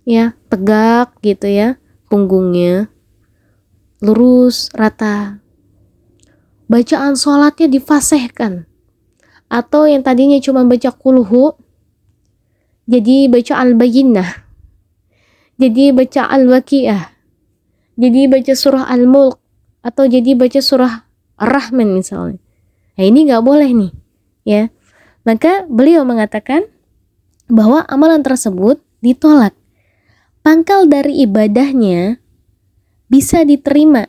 ya, tegak gitu ya, punggungnya lurus rata, bacaan sholatnya difasihkan, atau yang tadinya cuma baca kulhu jadi baca al-bayyinah, jadi baca al-waqiah, jadi baca surah al-mulk, atau jadi baca surah ar-rahman misalnya. Nah ini nggak boleh nih, ya. Maka beliau mengatakan bahwa amalan tersebut ditolak. Pangkal dari ibadahnya bisa diterima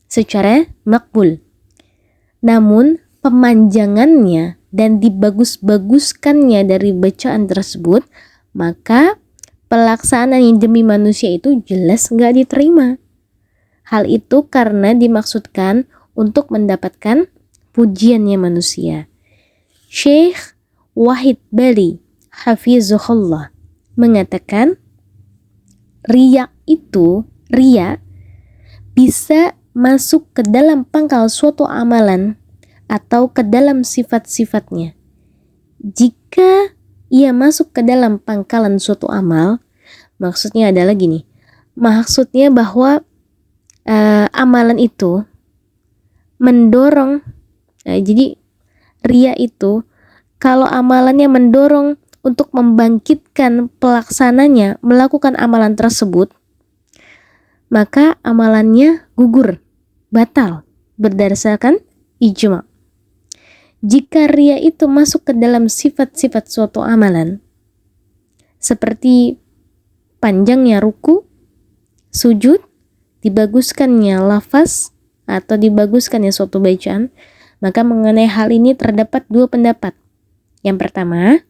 secara makbul, namun pemanjangannya dan dibagus-baguskannya dari bacaan tersebut, maka pelaksanaan yang demi manusia itu jelas nggak diterima. Hal itu karena dimaksudkan untuk mendapatkan pujiannya manusia. Syekh Wahid Bali Hafizahullah mengatakan, riya bisa masuk ke dalam pangkal suatu amalan atau ke dalam sifat-sifatnya. Jika ia masuk ke dalam pangkalan suatu amal, maksudnya adalah gini, maksudnya bahwa amalan itu mendorong, jadi riya itu kalau amalannya mendorong untuk membangkitkan pelaksananya melakukan amalan tersebut, maka amalannya gugur, batal berdasarkan ijma. Jika riya itu masuk ke dalam sifat-sifat suatu amalan, seperti panjangnya ruku, sujud, dibaguskannya lafaz, atau dibaguskannya suatu bacaan, maka mengenai hal ini terdapat dua pendapat. Yang pertama,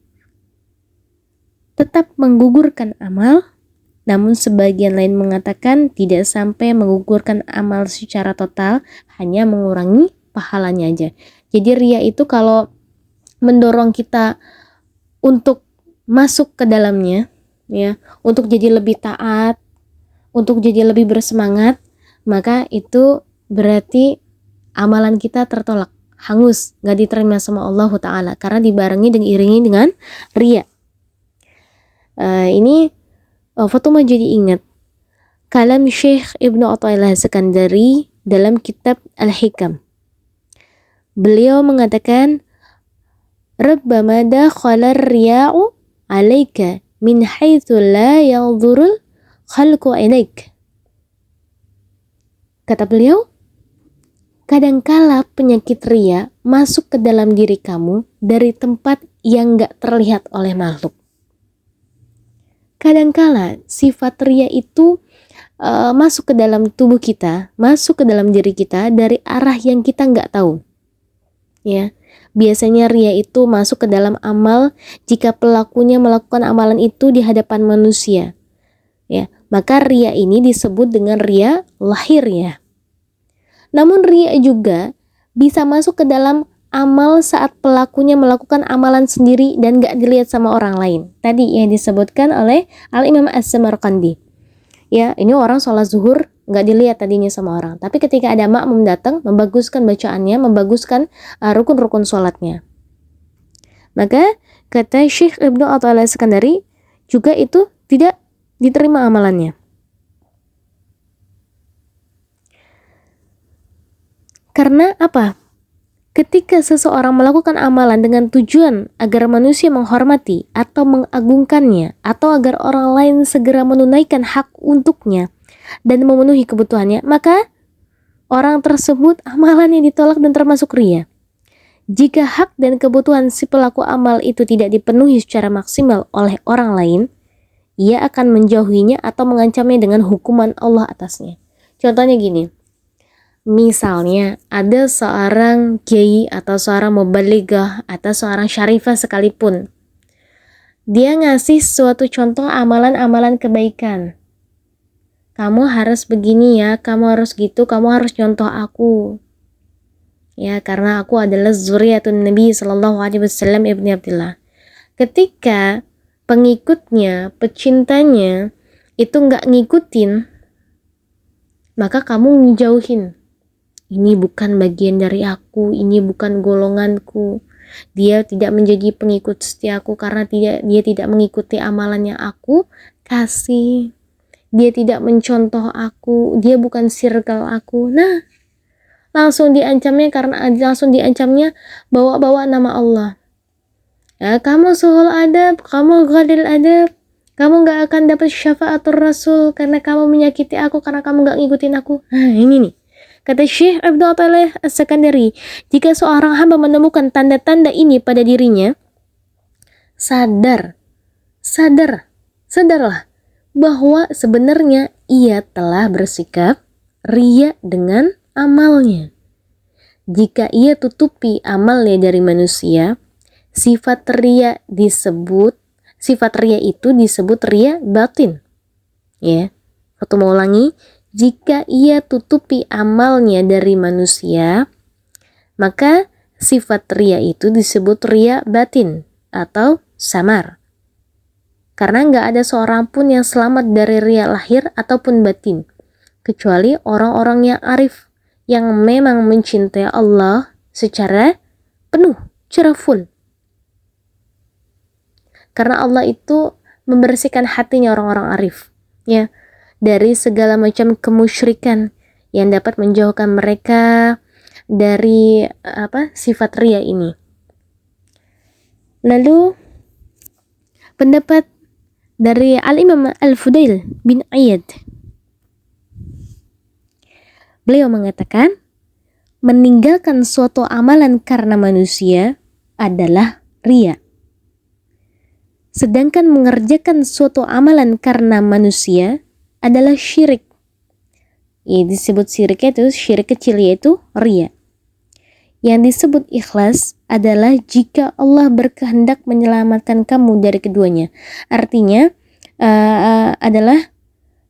tetap menggugurkan amal, namun sebagian lain mengatakan tidak sampai menggugurkan amal secara total, hanya mengurangi pahalanya aja. Jadi riya itu kalau mendorong kita untuk masuk ke dalamnya, ya, untuk jadi lebih taat, untuk jadi lebih bersemangat, maka itu berarti amalan kita tertolak, hangus, gak diterima sama Allah Ta'ala, karena dibarengi dan diiringi dengan riya. Ini Fatumah jadi ingat kalam Syekh Ibnu Athaillah Sekandari dalam kitab Al-Hikam. Beliau mengatakan, Rabbama dakhala ar-riya'u 'alaika min haitsu la yanzurul khalqu ilaik. Kata beliau, kadangkala penyakit riya masuk ke dalam diri kamu dari tempat yang gak terlihat oleh makhluk. Kadangkala sifat riya itu masuk ke dalam tubuh kita, masuk ke dalam diri kita dari arah yang kita gak tahu. Ya, biasanya riya itu masuk ke dalam amal jika pelakunya melakukan amalan itu di hadapan manusia. Ya, maka riya ini disebut dengan riya lahir ya. Namun riya juga bisa masuk ke dalam amal saat pelakunya melakukan amalan sendiri dan gak dilihat sama orang lain. Tadi yang disebutkan oleh Al-Imam As-Samarqandi. Ya, ini orang sholat zuhur gak dilihat tadinya sama orang. Tapi ketika ada makmum datang, membaguskan bacaannya, membaguskan rukun-rukun sholatnya. Maka kata Syekh Ibnu Athaillah Sekandari, juga itu tidak diterima amalannya. Karena apa? Ketika seseorang melakukan amalan dengan tujuan agar manusia menghormati atau mengagungkannya, atau agar orang lain segera menunaikan hak untuknya dan memenuhi kebutuhannya, maka orang tersebut amalannya ditolak dan termasuk riya. Jika hak dan kebutuhan si pelaku amal itu tidak dipenuhi secara maksimal oleh orang lain, ia akan menjauhinya atau mengancamnya dengan hukuman Allah atasnya. Contohnya gini, misalnya ada seorang kiai atau seorang mubalighah atau seorang syarifah sekalipun, dia ngasih suatu contoh amalan-amalan kebaikan. kamu harus begini ya, kamu harus gitu, kamu harus contoh aku. Ya, karena aku adalah zuriyatun Nabi sallallahu alaihi wasallam ibni Abdullah. Ketika pengikutnya, pecintanya itu nggak ngikutin, maka kamu ngejauhin. Ini bukan bagian dari aku, ini bukan golonganku. Dia tidak menjadi pengikut setiaku karena dia tidak mengikuti amalannya aku kasih. Dia tidak mencontoh aku, dia bukan circle aku. Nah, langsung diancamnya bawa-bawa nama Allah. Ya, kamu suhul adab, kamu ghalil adab, kamu gak akan dapat syafaatul rasul karena kamu menyakiti aku, karena kamu gak ngikutin aku. Nah, ini nih. Kata Syekh Abdul Attaleh As-Sakandari, jika seorang hamba menemukan tanda-tanda ini pada dirinya, sadarlah bahwa sebenarnya ia telah bersikap riya dengan amalnya. Jika ia tutupi amalnya dari manusia, sifat riya itu disebut riya batin. Ya, aku mau ulangi. Jika ia tutupi amalnya dari manusia, maka sifat riya itu disebut riya batin atau samar. Karena nggak ada seorang pun yang selamat dari riya lahir ataupun batin, kecuali orang-orang yang arif, yang memang mencintai Allah secara penuh, secara full. Karena Allah itu membersihkan hatinya orang-orang arif, ya, dari segala macam kemusyrikan yang dapat menjauhkan mereka dari sifat riya ini. Lalu pendapat dari Al-Imam Al-Fudail bin Iyad, beliau mengatakan, meninggalkan suatu amalan karena manusia adalah riya. Sedangkan mengerjakan suatu amalan karena manusia adalah syirik. Ya, disebut syiriknya itu syirik kecil, yaitu riya. Yang disebut ikhlas adalah jika Allah berkehendak menyelamatkan kamu dari keduanya. Artinya adalah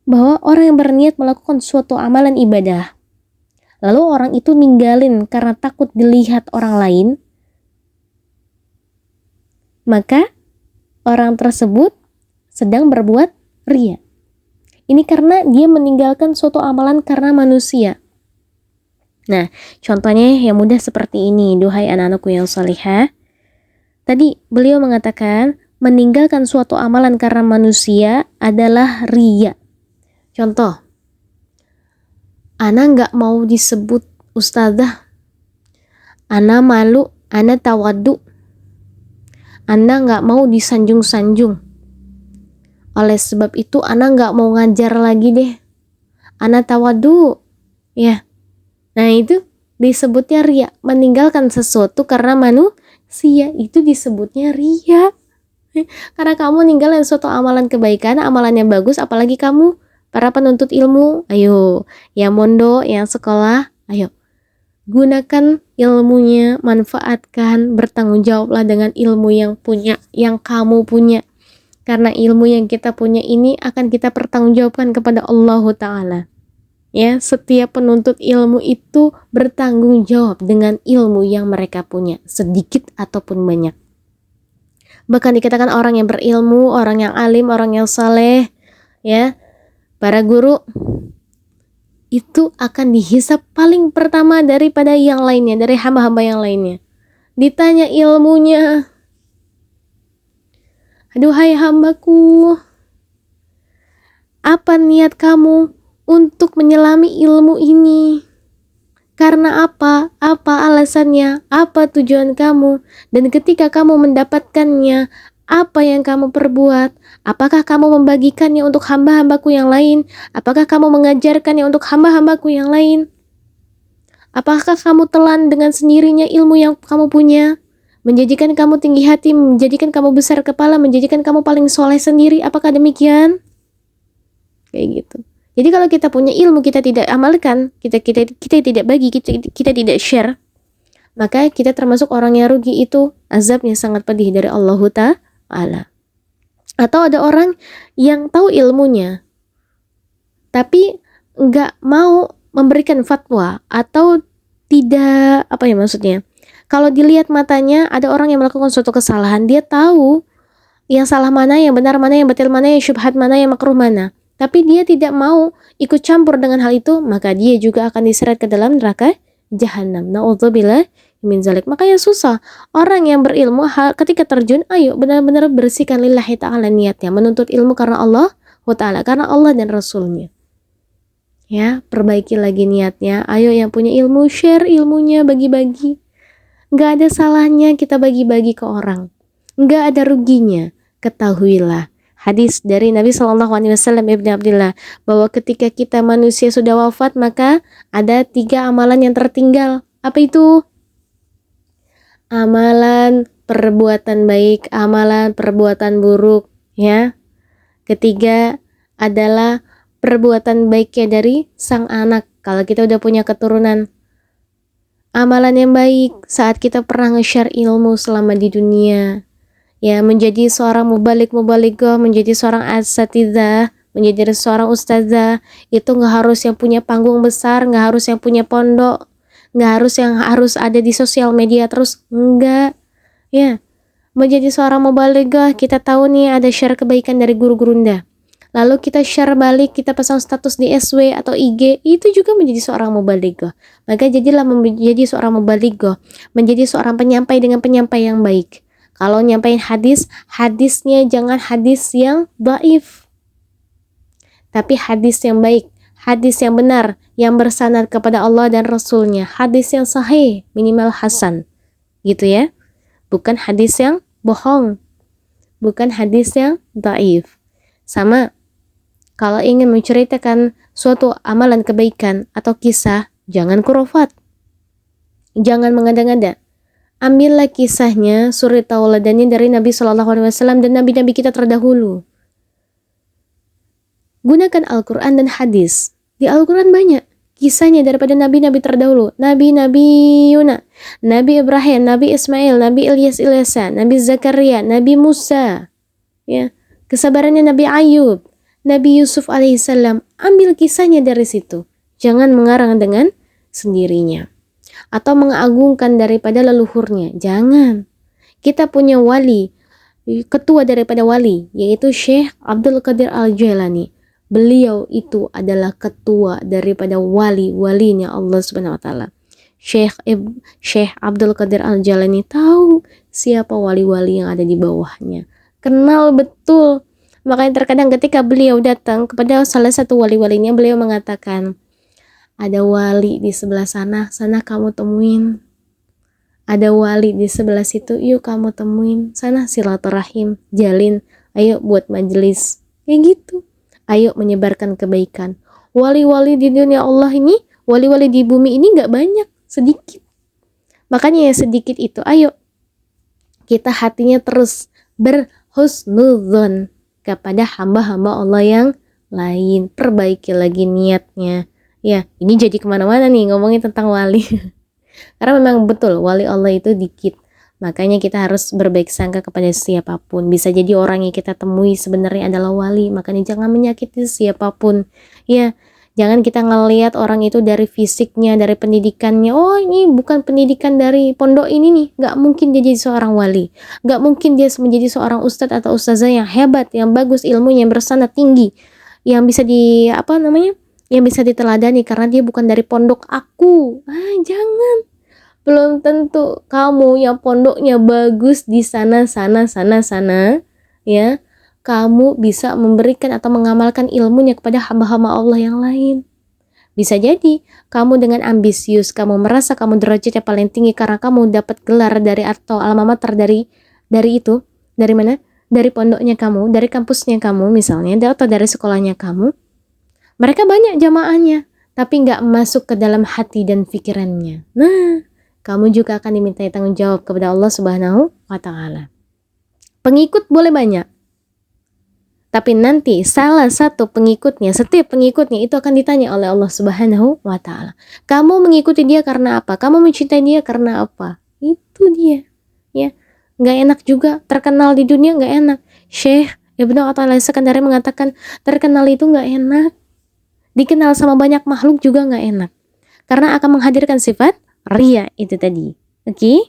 bahwa orang yang berniat melakukan suatu amalan ibadah, lalu orang itu ninggalin karena takut dilihat orang lain, maka orang tersebut sedang berbuat riya. Ini karena dia meninggalkan suatu amalan karena manusia. Nah, contohnya yang mudah seperti ini, duhai anak-anakku yang salihah. Tadi beliau mengatakan meninggalkan suatu amalan karena manusia adalah riya. Contoh, ana nggak mau disebut ustazah, ana malu, ana tawadu, ana nggak mau disanjung-sanjung. Oleh sebab itu ana nggak mau ngajar lagi deh, ana tawadu, ya. Nah, itu disebutnya riya. Meninggalkan sesuatu karena manusia itu disebutnya riya. Karena kamu ninggalin suatu amalan kebaikan, amalan yang bagus, apalagi kamu para penuntut ilmu, ayo, yang mondok, yang sekolah, ayo, gunakan ilmunya, manfaatkan, bertanggung jawablah dengan ilmu yang kamu punya. Karena ilmu yang kita punya ini akan kita pertanggungjawabkan kepada Allah Ta'ala. Ya, setiap penuntut ilmu itu bertanggung jawab dengan ilmu yang mereka punya, sedikit ataupun banyak. Bahkan dikatakan orang yang berilmu, orang yang alim, orang yang saleh, ya, para guru, itu akan dihisap paling pertama daripada yang lainnya, dari hamba-hamba yang lainnya. Ditanya ilmunya, aduhai hambaku, apa niat kamu untuk menyelami ilmu ini? Karena apa? Apa alasannya? Apa tujuan kamu? Dan ketika kamu mendapatkannya, apa yang kamu perbuat? Apakah kamu membagikannya untuk hamba-hambaku yang lain? Apakah kamu mengajarkannya untuk hamba-hambaku yang lain? Apakah kamu telan dengan sendirinya ilmu yang kamu punya? Menjadikan kamu tinggi hati, menjadikan kamu besar kepala, menjadikan kamu paling soleh sendiri? Apakah demikian? Kayak gitu. Jadi kalau kita punya ilmu, kita tidak amalkan, kita tidak bagi, kita tidak share, maka kita termasuk orang yang rugi. Itu azabnya sangat pedih dari Allah Ta'ala. Atau ada orang yang tahu ilmunya, tapi nggak mau memberikan fatwa atau tidak, apa ya maksudnya, kalau dilihat matanya ada orang yang melakukan suatu kesalahan, dia tahu yang salah mana, yang benar mana, yang batil mana, yang syubhat mana, yang makruh mana, tapi dia tidak mau ikut campur dengan hal itu, maka dia juga akan diseret ke dalam neraka jahanam. Na'udzubillah min zalik. Makanya susah orang yang berilmu ketika terjun, ayo benar-benar bersihkan lillahi ta'ala niatnya, menuntut ilmu karena Allah wa ta'ala, karena Allah dan Rasulnya. Ya, perbaiki lagi niatnya. Ayo yang punya ilmu, share ilmunya, bagi-bagi. Nggak ada salahnya kita bagi-bagi ke orang. Nggak ada ruginya. Ketahuilah hadis dari Nabi SAW Ibnu Abdillah, bahwa ketika kita manusia sudah wafat, maka ada 3 amalan yang tertinggal. Apa itu? Amalan perbuatan baik, amalan perbuatan buruk, ya. Ketiga adalah perbuatan baiknya dari sang anak. Kalau kita udah punya keturunan, amalan yang baik saat kita pernah nge-share ilmu selama di dunia, ya, menjadi seorang mubalik-mubalighah, menjadi seorang asatidzah, menjadi seorang ustazah, itu nggak harus yang punya panggung besar, nggak harus yang punya pondok, nggak harus yang harus ada di sosial media terus, enggak, ya. Menjadi seorang mubalighah, kita tahu nih ada share kebaikan dari guru gurunda, lalu kita share balik, kita pasang status di SW atau IG, itu juga menjadi seorang mubalighah. Maka jadilah menjadi seorang mubalighah, menjadi seorang penyampai dengan penyampai yang baik. Kalau nyampein hadis, hadisnya jangan hadis yang dhaif, tapi hadis yang baik, hadis yang benar, yang bersanad kepada Allah dan Rasulnya, hadis yang sahih, minimal hasan, gitu ya. Bukan hadis yang bohong, bukan hadis yang dhaif. Sama, kalau ingin menceritakan suatu amalan kebaikan atau kisah, jangan khurafat, jangan mengada-ngada. Ambillah kisahnya, suri tauladannya dari Nabi SAW dan nabi-nabi kita terdahulu. Gunakan Al-Quran dan hadis. Di Al-Quran banyak kisahnya daripada nabi-nabi terdahulu. Nabi-nabi Yuna, Nabi Ibrahim, Nabi Ismail, Nabi Ilyasa, Nabi Zakaria, Nabi Musa, ya, kesabarannya Nabi Ayub, Nabi Yusuf alaihissalam. Ambil kisahnya dari situ. Jangan mengarang dengan sendirinya atau mengagungkan daripada leluhurnya. Jangan. Kita punya wali, ketua daripada wali, yaitu Syekh Abdul Qadir Al-Jailani. Beliau itu adalah ketua daripada wali-walinya Allah Subhanahu wa taala. Syekh Abdul Qadir Al-Jailani tahu siapa wali-wali yang ada di bawahnya. Kenal betul. Makanya terkadang ketika beliau datang kepada salah satu wali-walinya, beliau mengatakan, ada wali di sebelah sana, sana kamu temuin. Ada wali di sebelah situ, yuk kamu temuin. Sana silaturahim, jalin, ayo buat majelis. Kayak gitu. Ayo menyebarkan kebaikan. Wali-wali di dunia Allah ini, wali-wali di bumi ini gak banyak, sedikit. Makanya ya sedikit itu, ayo kita hatinya terus berhusnudzon kepada hamba-hamba Allah yang lain. Perbaiki lagi niatnya. Ya, ini jadi kemana-mana nih ngomongin tentang wali. Karena memang betul, wali Allah itu dikit. Makanya kita harus berbaik sangka kepada siapapun. Bisa jadi orang yang kita temui sebenarnya adalah wali. Makanya jangan menyakiti siapapun. Ya, jangan kita ngelihat orang itu dari fisiknya, dari pendidikannya. Oh, ini bukan pendidikan dari pondok ini nih. Gak mungkin dia jadi seorang wali. Gak mungkin dia menjadi seorang ustadz atau ustazah yang hebat, yang bagus ilmunya, yang bersanad tinggi. Yang bisa yang bisa diteladani karena dia bukan dari pondok aku. Jangan. Belum tentu kamu yang pondoknya bagus di sana, ya, kamu bisa memberikan atau mengamalkan ilmunya kepada hamba-hamba Allah yang lain. Bisa jadi kamu dengan ambisius, kamu merasa kamu derajatnya paling tinggi karena kamu dapat gelar dari atau alma mater dari itu, dari mana? Dari pondoknya kamu, dari kampusnya kamu misalnya, atau dari sekolahnya kamu. Mereka banyak jamaahnya, tapi nggak masuk ke dalam hati dan pikirannya. Nah, kamu juga akan dimintai tanggung jawab kepada Allah Subhanahu wa taala. Pengikut boleh banyak, tapi nanti salah satu pengikutnya, setiap pengikutnya itu akan ditanya oleh Allah Subhanahu wa taala. Kamu mengikuti dia karena apa? Kamu mencintai dia karena apa? Itu dia. Ya, nggak enak juga terkenal di dunia, nggak enak. Syekh Ibnu Athaillah Sekandari mengatakan terkenal itu nggak enak. dikenal sama banyak makhluk juga nggak enak. Karena akan menghadirkan sifat riya itu tadi. Oke?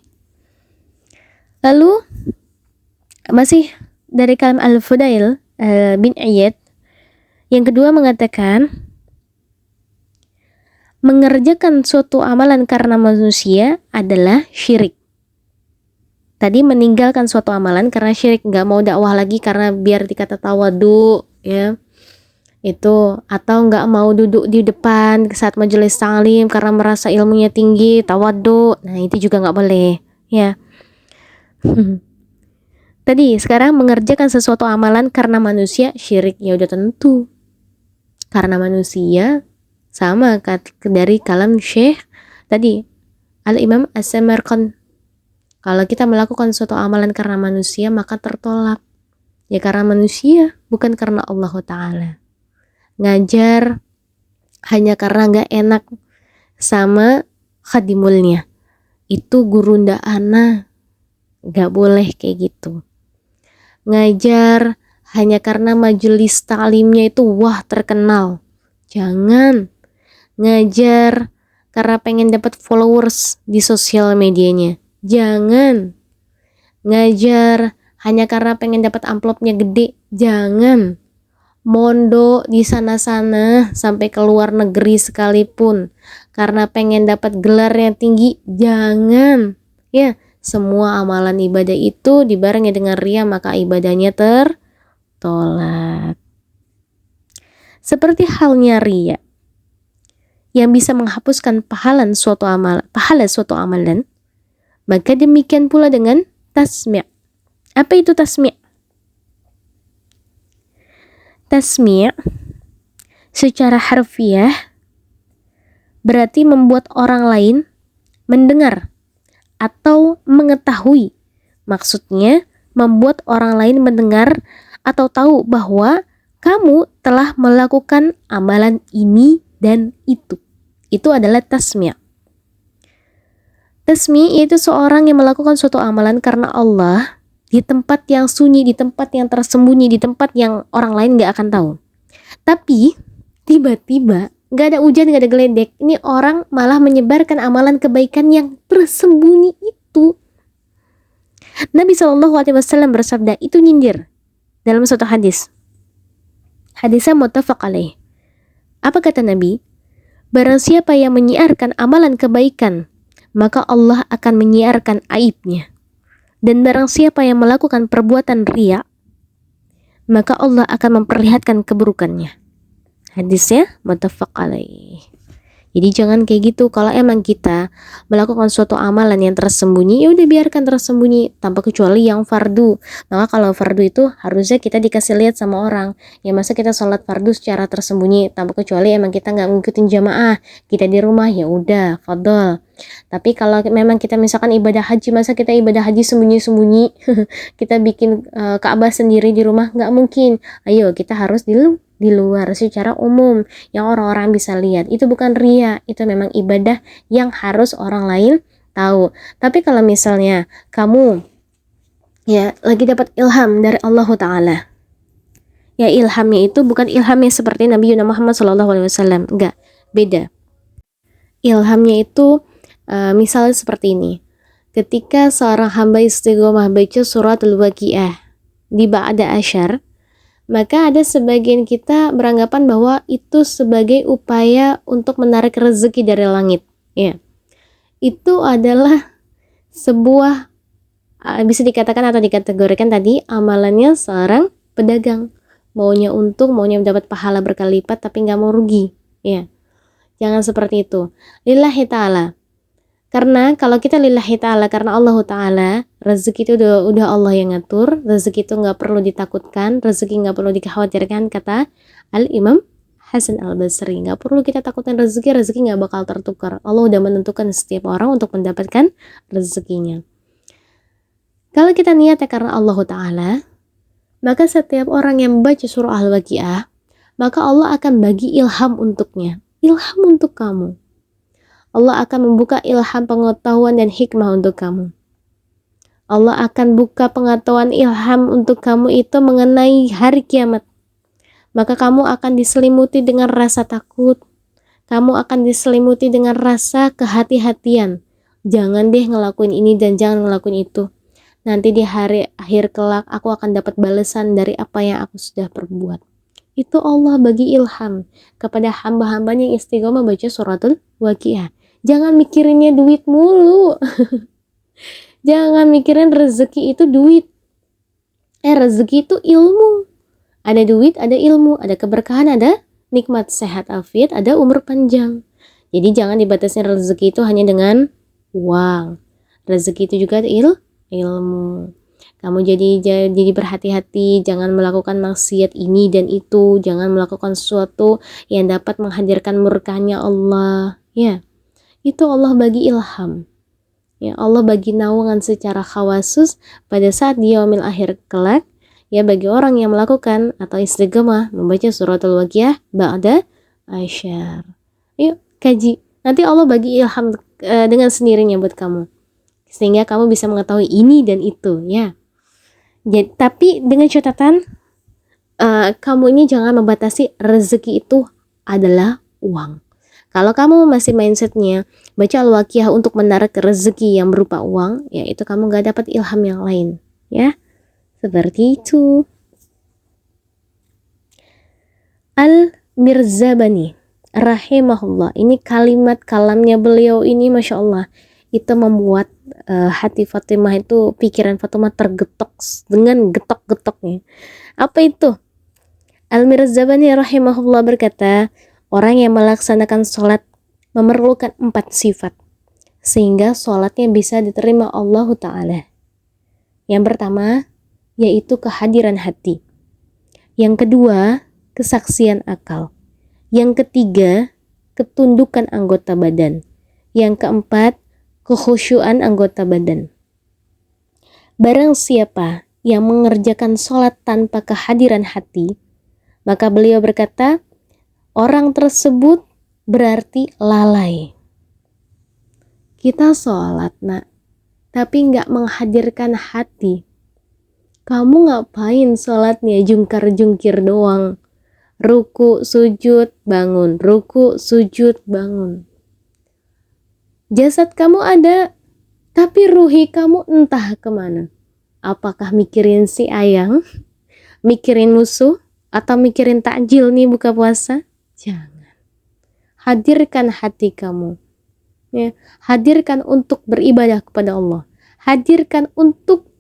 Lalu masih dari kalam Al-Fudail bin Iyad yang kedua mengatakan mengerjakan suatu amalan karena manusia adalah syirik. Tadi meninggalkan suatu amalan karena syirik, nggak mau dakwah lagi karena biar dikata tawadu, ya. Itu, atau nggak mau duduk di depan saat majelis ta'lim karena merasa ilmunya tinggi, tawadu. Nah, itu juga nggak boleh, ya. Tadi, sekarang mengerjakan sesuatu amalan karena manusia, syirik. Ya udah tentu. Karena manusia, sama dari kalam Syekh tadi, Al-Imam As-Samarqand. Kalau kita melakukan suatu amalan karena manusia, maka tertolak. Ya karena manusia, bukan karena Allah Ta'ala. Ngajar hanya karena gak enak sama khadimulnya, itu guru ndak ana, gak boleh kayak gitu. Ngajar hanya karena majelis ta'limnya itu wah terkenal, jangan. Ngajar karena pengen dapat followers di sosial medianya, jangan. Ngajar hanya karena pengen dapat amplopnya gede, jangan. Mondok di sana-sana sampai ke luar negeri sekalipun karena pengen dapat gelar yang tinggi, jangan. Ya, semua amalan ibadah itu dibarengi dengan riya, maka ibadahnya tertolak. Seperti halnya riya yang bisa menghapuskan pahala suatu amalan, maka demikian pula dengan tasmi'. Apa itu tasmi'? Tasmi' secara harfiah berarti membuat orang lain mendengar atau mengetahui. Maksudnya membuat orang lain mendengar atau tahu bahwa kamu telah melakukan amalan ini dan itu. Itu adalah tasmi'. Tasmi' yaitu seorang yang melakukan suatu amalan karena Allah di tempat yang sunyi, di tempat yang tersembunyi, di tempat yang orang lain gak akan tahu. Tapi tiba-tiba gak ada hujan, gak ada geledek, ini orang malah menyebarkan amalan kebaikan yang tersembunyi itu. Nabi SAW bersabda, itu nyindir dalam suatu hadis. Hadisnya muttafaq alaih. Apa kata Nabi? Barang siapa yang menyiarkan amalan kebaikan, maka Allah akan menyiarkan aibnya. Dan barang siapa yang melakukan perbuatan riya, maka Allah akan memperlihatkan keburukannya. Hadisnya muttafaq alaih. Jadi jangan kayak gitu. Kalau emang kita melakukan suatu amalan yang tersembunyi, ya udah biarkan tersembunyi tanpa kecuali yang fardu. Maka kalau fardu itu harusnya kita dikasih lihat sama orang. Ya masa kita sholat fardu secara tersembunyi tanpa kecuali emang kita nggak ngikutin jamaah, kita di rumah, ya udah fadol. Tapi kalau memang kita misalkan ibadah haji, masa kita ibadah haji sembunyi-sembunyi, kita bikin Ka'bah sendiri di rumah, nggak mungkin. Ayo kita harus di luar secara umum yang orang-orang bisa lihat. Itu bukan riya, itu memang ibadah yang harus orang lain tahu. Tapi kalau misalnya kamu ya lagi dapat ilham dari Allah Ta'ala, ya ilhamnya itu bukan ilhamnya seperti Nabi Muhammad SAW, enggak, beda. Ilhamnya itu misalnya seperti ini. Ketika seorang hamba istiqomah baca surat Al-Waqi'ah di ba'da asyar, maka ada sebagian kita beranggapan bahwa itu sebagai upaya untuk menarik rezeki dari langit. Ya, itu adalah sebuah bisa dikatakan atau dikategorikan tadi amalannya seorang pedagang, maunya untung, maunya mendapat pahala berkali lipat, tapi nggak mau rugi. Ya, jangan seperti itu. Lillahi ta'ala. Karena kalau kita lillahi ta'ala karena Allah Ta'ala, rezeki itu udah Allah yang ngatur, rezeki itu nggak perlu ditakutkan, rezeki nggak perlu dikhawatirkan, kata Al-Imam Hasan Al-Basri. Nggak perlu kita takutkan rezeki nggak bakal tertukar. Allah udah menentukan setiap orang untuk mendapatkan rezekinya. Kalau kita niatnya karena Allah Ta'ala, maka setiap orang yang membaca surah Al-Waqi'ah, maka Allah akan bagi ilham untuknya. Ilham untuk kamu. Allah akan membuka ilham pengetahuan dan hikmah untuk kamu. Allah akan buka pengetahuan ilham untuk kamu itu mengenai hari kiamat. maka kamu akan diselimuti dengan rasa takut. Kamu akan diselimuti dengan rasa kehati-hatian. Jangan deh ngelakuin ini dan jangan ngelakuin itu. Nanti di hari akhir kelak aku akan dapat balasan dari apa yang aku sudah perbuat. Itu Allah bagi ilham kepada hamba-hambanya yang istiqomah baca suratul Waqiah. Jangan mikirinnya duit mulu. Jangan mikirin rezeki itu duit. Rezeki itu ilmu. Ada duit, ada ilmu, ada keberkahan, ada nikmat sehat afiat, ada umur panjang. Jadi jangan dibatasi rezeki itu hanya dengan uang. Rezeki itu juga ilmu. Kamu jadi berhati-hati, jangan melakukan maksiat ini dan itu, jangan melakukan sesuatu yang dapat menghadirkan murkanya Allah. Ya, itu Allah bagi ilham. Ya, Allah bagi naungan secara khawasus pada saat di yaumil akhir kelak. Ya, bagi orang yang melakukan atau istiqomah membaca suratul Waqiah ba'da asyar. Yuk kaji. Nanti Allah bagi ilham dengan sendirinya buat kamu. Sehingga kamu bisa mengetahui ini dan itu, ya. Jadi, tapi dengan catatan kamu ini jangan membatasi rezeki itu adalah uang. Kalau kamu masih mindsetnya baca Al-Waqiah untuk menarik rezeki yang berupa uang, ya itu kamu gak dapat ilham yang lain, ya. Seperti itu. Al-Mirzabani rahimahullah, ini kalimat kalamnya beliau ini Masya Allah, itu membuat hati Fatimah itu, pikiran Fatimah tergetok dengan getok-getoknya. Apa itu? Al-Mirzabani rahimahullah berkata, orang yang melaksanakan sholat memerlukan 4 sifat sehingga sholatnya bisa diterima Allah Ta'ala. Yang pertama yaitu kehadiran hati. Yang kedua, kesaksian akal. Yang ketiga, ketundukan anggota badan. Yang keempat, kekhusyuan anggota badan. Barang siapa yang mengerjakan sholat tanpa kehadiran hati, maka beliau berkata, orang tersebut berarti lalai. Kita sholat nak, tapi nggak menghadirkan hati. Kamu ngapain sholatnya jungkar-jungkir doang? Ruku, sujud, bangun. Ruku, sujud, bangun. Jasad kamu ada, tapi ruhi kamu entah kemana. Apakah mikirin si ayang? Mikirin musuh? Atau mikirin takjil nih buka puasa? Jangan. Hadirkan hati kamu. Ya, hadirkan untuk beribadah kepada Allah. Hadirkan untuk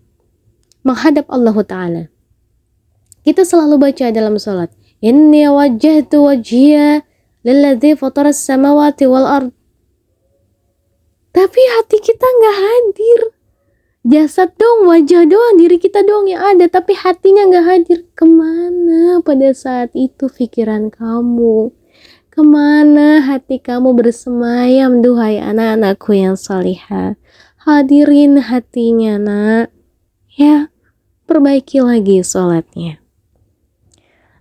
menghadap Allah Ta'ala. Kita selalu baca dalam sholat, Inni wajjahtu wajhiya lilladzi fataras samawati wal ard. Tapi hati kita nggak hadir. Jasad dong, wajah doang, diri kita doang yang ada, tapi hatinya nggak hadir. Kemana pada saat itu pikiran kamu? Kemana hati kamu bersemayam, duhai anak-anakku yang salihah? Hadirin hatinya nak. Ya, perbaiki lagi sholatnya.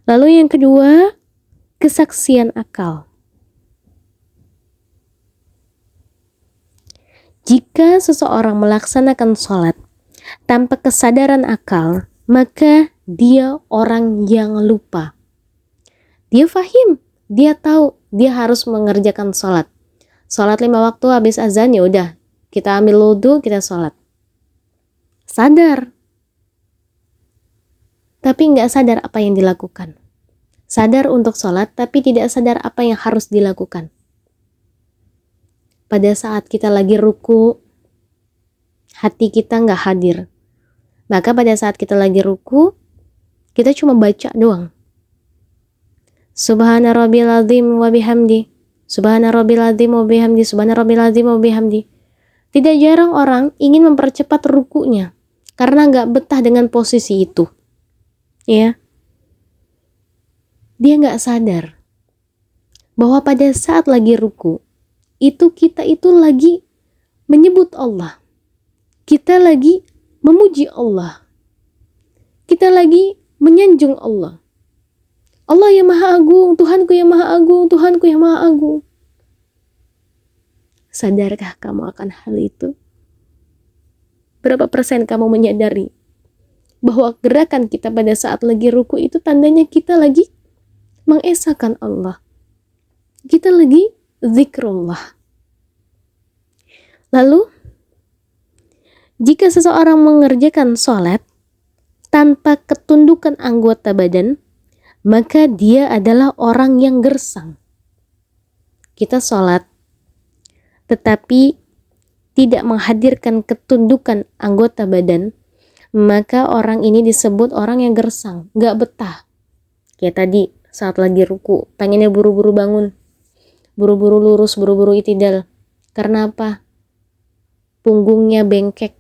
Lalu yang kedua, kesaksian akal. Jika seseorang melaksanakan sholat tanpa kesadaran akal, maka dia orang yang lupa. Dia fahim, dia tahu dia harus mengerjakan sholat. Sholat 5 waktu habis azan, ya udah kita ambil wudu, kita sholat. Sadar, tapi nggak sadar apa yang dilakukan. Sadar untuk sholat, tapi tidak sadar apa yang harus dilakukan. Pada saat kita lagi ruku, hati kita nggak hadir. Maka pada saat kita lagi ruku, kita cuma baca doang. Subhana rabbil azim wa bihamdi. Subhana rabbil azim wa bihamdi. Subhana rabbil azim wa bihamdi. Tidak jarang orang ingin mempercepat rukunya karena nggak betah dengan posisi itu. Ya. Dia nggak sadar bahwa pada saat lagi ruku, itu kita itu lagi menyebut Allah. Kita lagi memuji Allah. Kita lagi menyanjung Allah. Allah yang maha agung, Tuhanku yang maha agung, Tuhanku yang maha agung. Sadarkah kamu akan hal itu? Berapa persen kamu menyadari bahwa gerakan kita pada saat lagi ruku itu tandanya kita lagi mengesahkan Allah. Kita lagi zikrullah. Lalu, jika seseorang mengerjakan sholat tanpa ketundukan anggota badan, maka dia adalah orang yang gersang. Kita sholat, tetapi tidak menghadirkan ketundukan anggota badan, maka orang ini disebut orang yang gersang, gak betah. Kayak tadi, saat lagi ruku, pengennya buru-buru bangun, buru-buru lurus, buru-buru itidal. Karena apa? Punggungnya bengkek,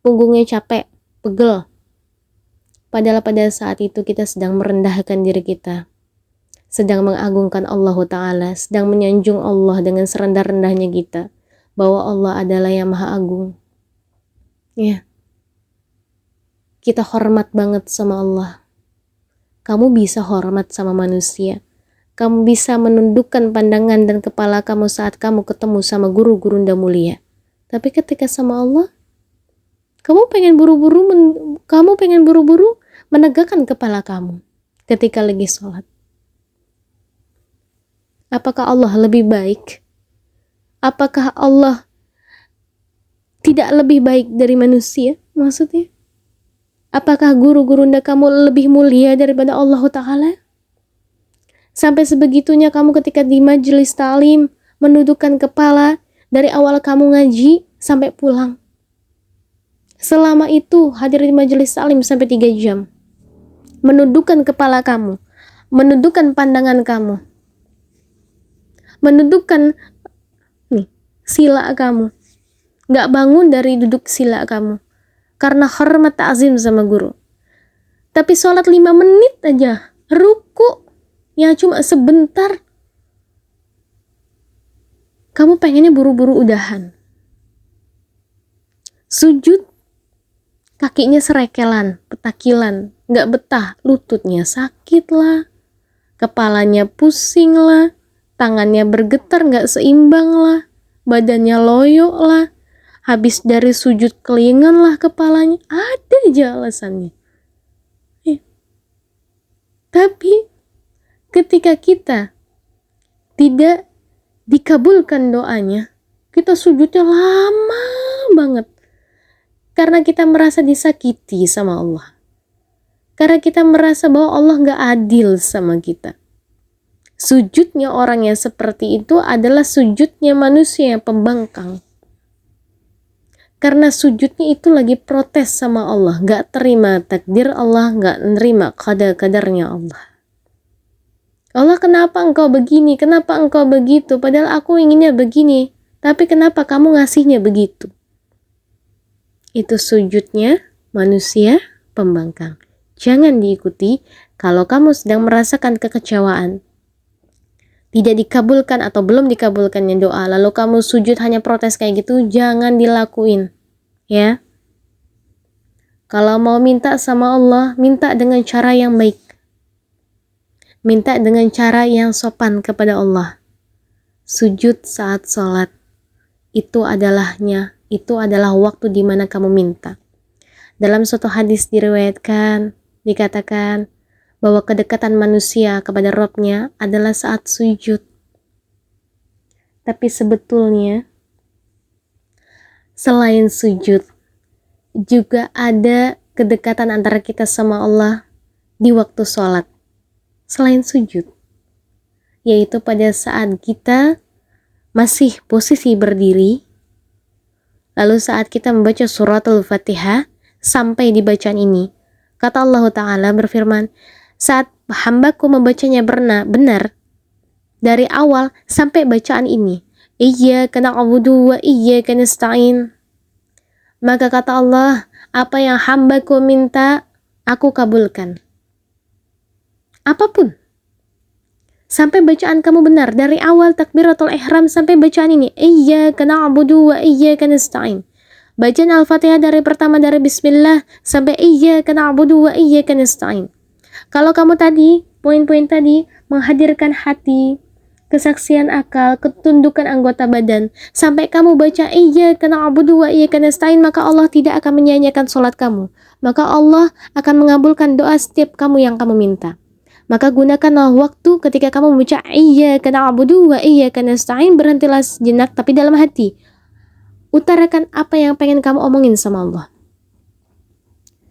punggungnya capek, pegel. Padahal pada saat itu kita sedang merendahkan diri kita, sedang mengagungkan Allah Ta'ala, sedang menyanjung Allah dengan serendah-rendahnya kita, bahwa Allah adalah yang maha agung. Ya, kita hormat banget sama Allah. Kamu bisa hormat sama manusia, kamu bisa menundukkan pandangan dan kepala kamu saat kamu ketemu sama guru-gurunda mulia. Tapi ketika sama Allah, kamu pengen buru-buru menegakkan kepala kamu ketika lagi sholat. Apakah Allah lebih baik? Apakah Allah tidak lebih baik dari manusia? Maksudnya, apakah guru-gurunda kamu lebih mulia daripada Allah Ta'ala? Sampai sebegitunya kamu ketika di majelis ta'lim menundukkan kepala dari awal kamu ngaji sampai pulang. Selama itu hadir di majelis ta'lim sampai 3 jam. Menundukkan kepala kamu, menundukkan pandangan kamu, menundukkan sila kamu. Gak bangun dari duduk sila kamu karena hormat ta'zim sama guru. Tapi sholat 5 menit aja, ruku yang cuma sebentar, kamu pengennya buru-buru udahan. Sujud, kakinya serekelan, petakilan, gak betah, lututnya sakit lah, kepalanya pusing lah, tangannya bergetar gak seimbang lah, badannya loyo lah, habis dari sujud kelingan lah kepalanya, ada aja alasannya. Tapi ketika kita tidak dikabulkan doanya, kita sujudnya lama banget. Karena kita merasa disakiti sama Allah. Karena kita merasa bahwa Allah gak adil sama kita. Sujudnya orang yang seperti itu adalah sujudnya manusia yang pembangkang. Karena sujudnya itu lagi protes sama Allah, gak terima takdir Allah, gak nerima qadar-qadarnya Allah. Allah, kenapa engkau begini, kenapa engkau begitu, padahal aku inginnya begini, tapi kenapa kamu ngasihnya begitu? Itu sujudnya manusia pembangkang. Jangan diikuti kalau kamu sedang merasakan kekecewaan, tidak dikabulkan atau belum dikabulkannya doa, lalu kamu sujud hanya protes kayak gitu, jangan dilakuin, ya. Kalau mau minta sama Allah, minta dengan cara yang baik, minta dengan cara yang sopan kepada Allah. Sujud saat sholat itu adalah waktu di mana kamu minta. Dalam suatu hadis diriwayatkan, dikatakan bahwa kedekatan manusia kepada Rabb-nya adalah saat sujud. Tapi sebetulnya selain sujud juga ada kedekatan antara kita sama Allah di waktu sholat selain sujud, yaitu pada saat kita masih posisi berdiri, lalu saat kita membaca suratul Fatihah sampai di bacaan ini, kata Allah Ta'ala berfirman, saat hambaku membacanya benar dari awal sampai bacaan ini, iyyaka na'budu wa iyyaka nasta'in, maka kata Allah, apa yang hambaku minta aku kabulkan, apapun, sampai bacaan kamu benar dari awal takbiratul ihram sampai bacaan ini, iyyaka na'budu wa iyyaka nasta'in. Bacaan Al-Fatihah dari pertama dari bismillah sampai iyyaka na'budu wa iyyaka nasta'in. Kalau kamu tadi, poin-poin tadi menghadirkan hati, kesaksian akal, ketundukan anggota badan, sampai kamu baca iyyaka na'budu wa iyyaka nasta'in, maka Allah tidak akan menyia-nyiakan sholat kamu. Maka Allah akan mengabulkan doa setiap kamu yang kamu minta. Maka gunakanlah waktu ketika kamu membaca iyyaka na'budu wa iyyaka nasta'in, berhentilah sejenak tapi dalam hati utarakan apa yang pengen kamu omongin sama Allah.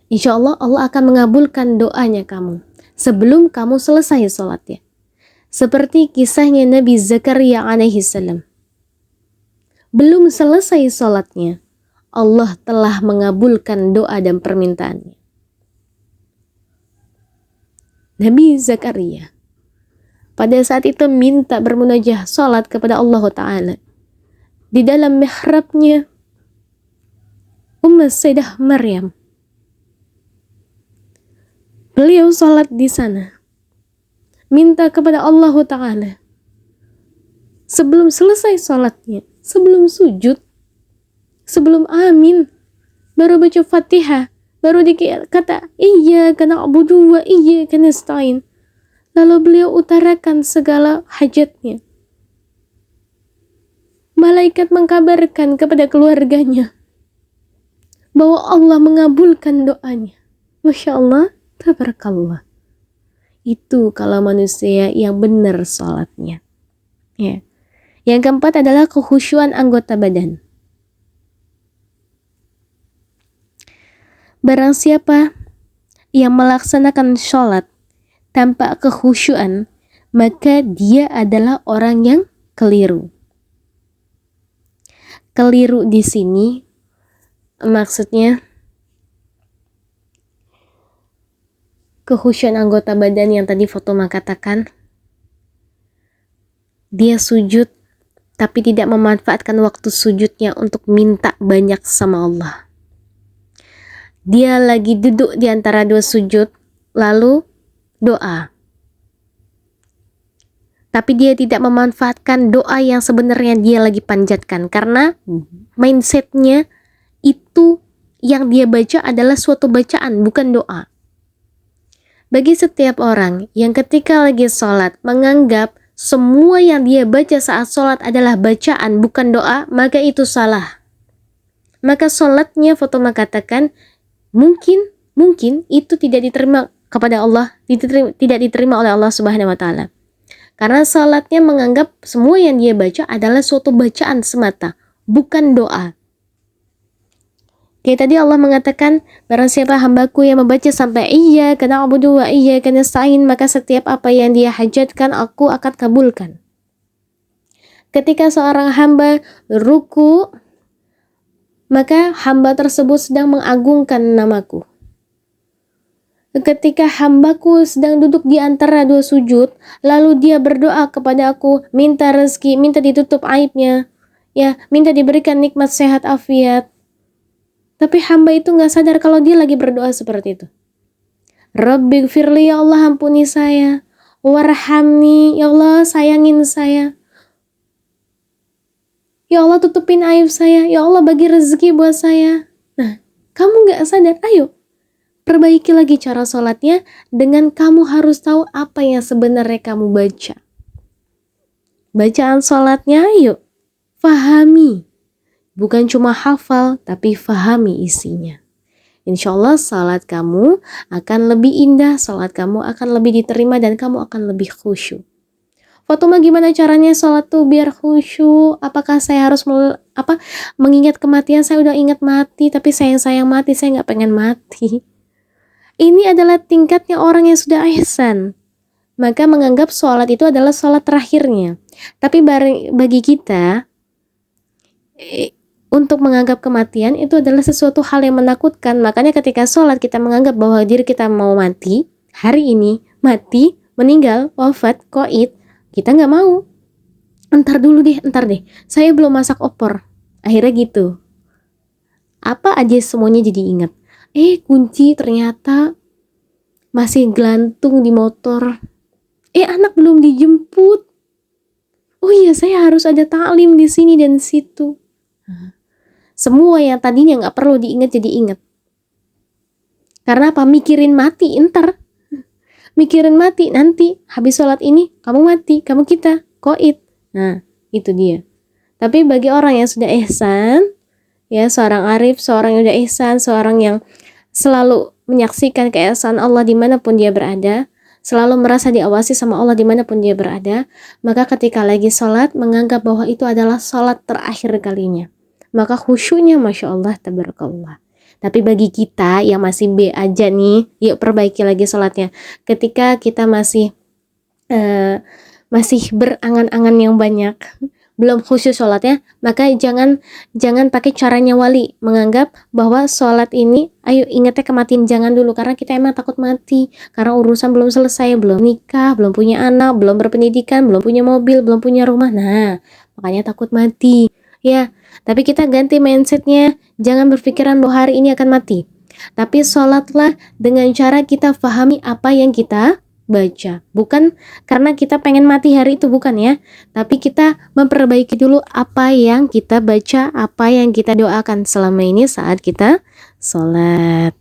Insya Allah Allah akan mengabulkan doanya kamu sebelum kamu selesai sholatnya. Seperti kisahnya Nabi Zakaria alaihi salam. Belum selesai sholatnya, Allah telah mengabulkan doa dan permintaannya. Nabi Zakaria pada saat itu minta bermunajah salat kepada Allah Ta'ala. Di dalam mihrabnya Sayyidah Maryam. Beliau salat di sana. Minta kepada Allah Ta'ala. Sebelum selesai salatnya, sebelum sujud, sebelum amin, baru baca Fatihah, baru dikata iyyaka na'budu wa iyyaka nasta'in. Lalu beliau utarakan segala hajatnya. Malaikat mengkabarkan kepada keluarganya bahwa Allah mengabulkan doanya. Masya Allah, tabarakallah. Itu kalau manusia yang benar sholatnya. Ya. Yang keempat adalah kekhusyuan anggota badan. Barang siapa yang melaksanakan sholat tanpa kekhusyuan, maka dia adalah orang yang keliru. Keliru di sini maksudnya kekhusyuan anggota badan yang tadi Fatuma katakan. Dia sujud tapi tidak memanfaatkan waktu sujudnya untuk minta banyak sama Allah. Dia lagi duduk di antara dua sujud, lalu doa. Tapi dia tidak memanfaatkan doa yang sebenarnya dia lagi panjatkan. Karena mindsetnya itu yang dia baca adalah suatu bacaan, bukan doa. Bagi setiap orang yang ketika lagi sholat menganggap semua yang dia baca saat sholat adalah bacaan, bukan doa, maka itu salah. Maka sholatnya Fatuma katakan, mungkin itu tidak diterima kepada Allah, tidak diterima oleh Allah Subhanahu wa taala. Karena salatnya menganggap semua yang dia baca adalah suatu bacaan semata, bukan doa. Kayak tadi Allah mengatakan, barang siapa hambaku yang membaca sampai iyyaka na'budu wa iyyaka nasta'in, maka setiap apa yang dia hajatkan aku akan kabulkan. Ketika seorang hamba ruku, maka hamba tersebut sedang mengagungkan namaku. Ketika hambaku sedang duduk di antara dua sujud, lalu dia berdoa kepada aku, minta rezeki, minta ditutup aibnya, ya, minta diberikan nikmat sehat afiat. Tapi hamba itu gak sadar kalau dia lagi berdoa seperti itu. Rabbighfirli, ya Allah ampuni saya. Warhamni, ya Allah sayangin saya. Ya Allah tutupin aib saya, ya Allah bagi rezeki buat saya. Nah, kamu gak sadar, ayo perbaiki lagi cara sholatnya dengan kamu harus tahu apa yang sebenarnya kamu baca. Bacaan sholatnya ayo fahami. Bukan cuma hafal, tapi fahami isinya. Insya Allah sholat kamu akan lebih indah, sholat kamu akan lebih diterima, dan kamu akan lebih khusyuk. Fatuma, gimana caranya sholat tuh biar khusyuk? Apakah saya harus mengingat kematian? Saya udah ingat mati, tapi sayang mati, saya gak pengen mati. Ini adalah tingkatnya orang yang sudah ihsan. Maka menganggap sholat itu adalah sholat terakhirnya. Tapi bagi kita, untuk menganggap kematian itu adalah sesuatu hal yang menakutkan. Makanya ketika sholat kita menganggap bahwa diri kita mau mati, hari ini, mati, meninggal, wafat, qaid, kita gak mau. Entar deh, saya belum masak opor. Akhirnya gitu. Apa aja semuanya jadi ingat. Kunci ternyata masih gelantung di motor. Anak belum dijemput. Oh iya, saya harus ada taklim di sini dan situ. Semua yang tadinya nggak perlu diingat jadi ingat. Karena apa? Mikirin mati entar. Mikirin mati nanti habis sholat ini kamu mati, kamu kita qaid. Nah, itu dia. Tapi bagi orang yang sudah ihsan, ya, seorang arif, seorang yang sudah ihsan, seorang yang selalu menyaksikan keihsanan Allah dimanapun dia berada, selalu merasa diawasi sama Allah dimanapun dia berada, maka ketika lagi sholat menganggap bahwa itu adalah sholat terakhir kalinya, maka khusyuknya Masya Allah tabarakallah. Tapi bagi kita yang masih B aja nih, yuk perbaiki lagi sholatnya. Ketika kita masih berangan-angan yang banyak, belum khusyuk sholatnya, maka jangan pakai caranya wali, menganggap bahwa sholat ini, ayo ingatnya kematian, jangan dulu, karena kita emang takut mati, karena urusan belum selesai, belum nikah, belum punya anak, belum berpendidikan, belum punya mobil, belum punya rumah, nah makanya takut mati, ya. Tapi kita ganti mindsetnya, jangan berpikiran bahwa hari ini akan mati, tapi sholatlah dengan cara kita pahami apa yang kita baca, bukan karena kita pengen mati hari itu, bukan ya, tapi kita memperbaiki dulu apa yang kita baca, apa yang kita doakan selama ini saat kita sholat.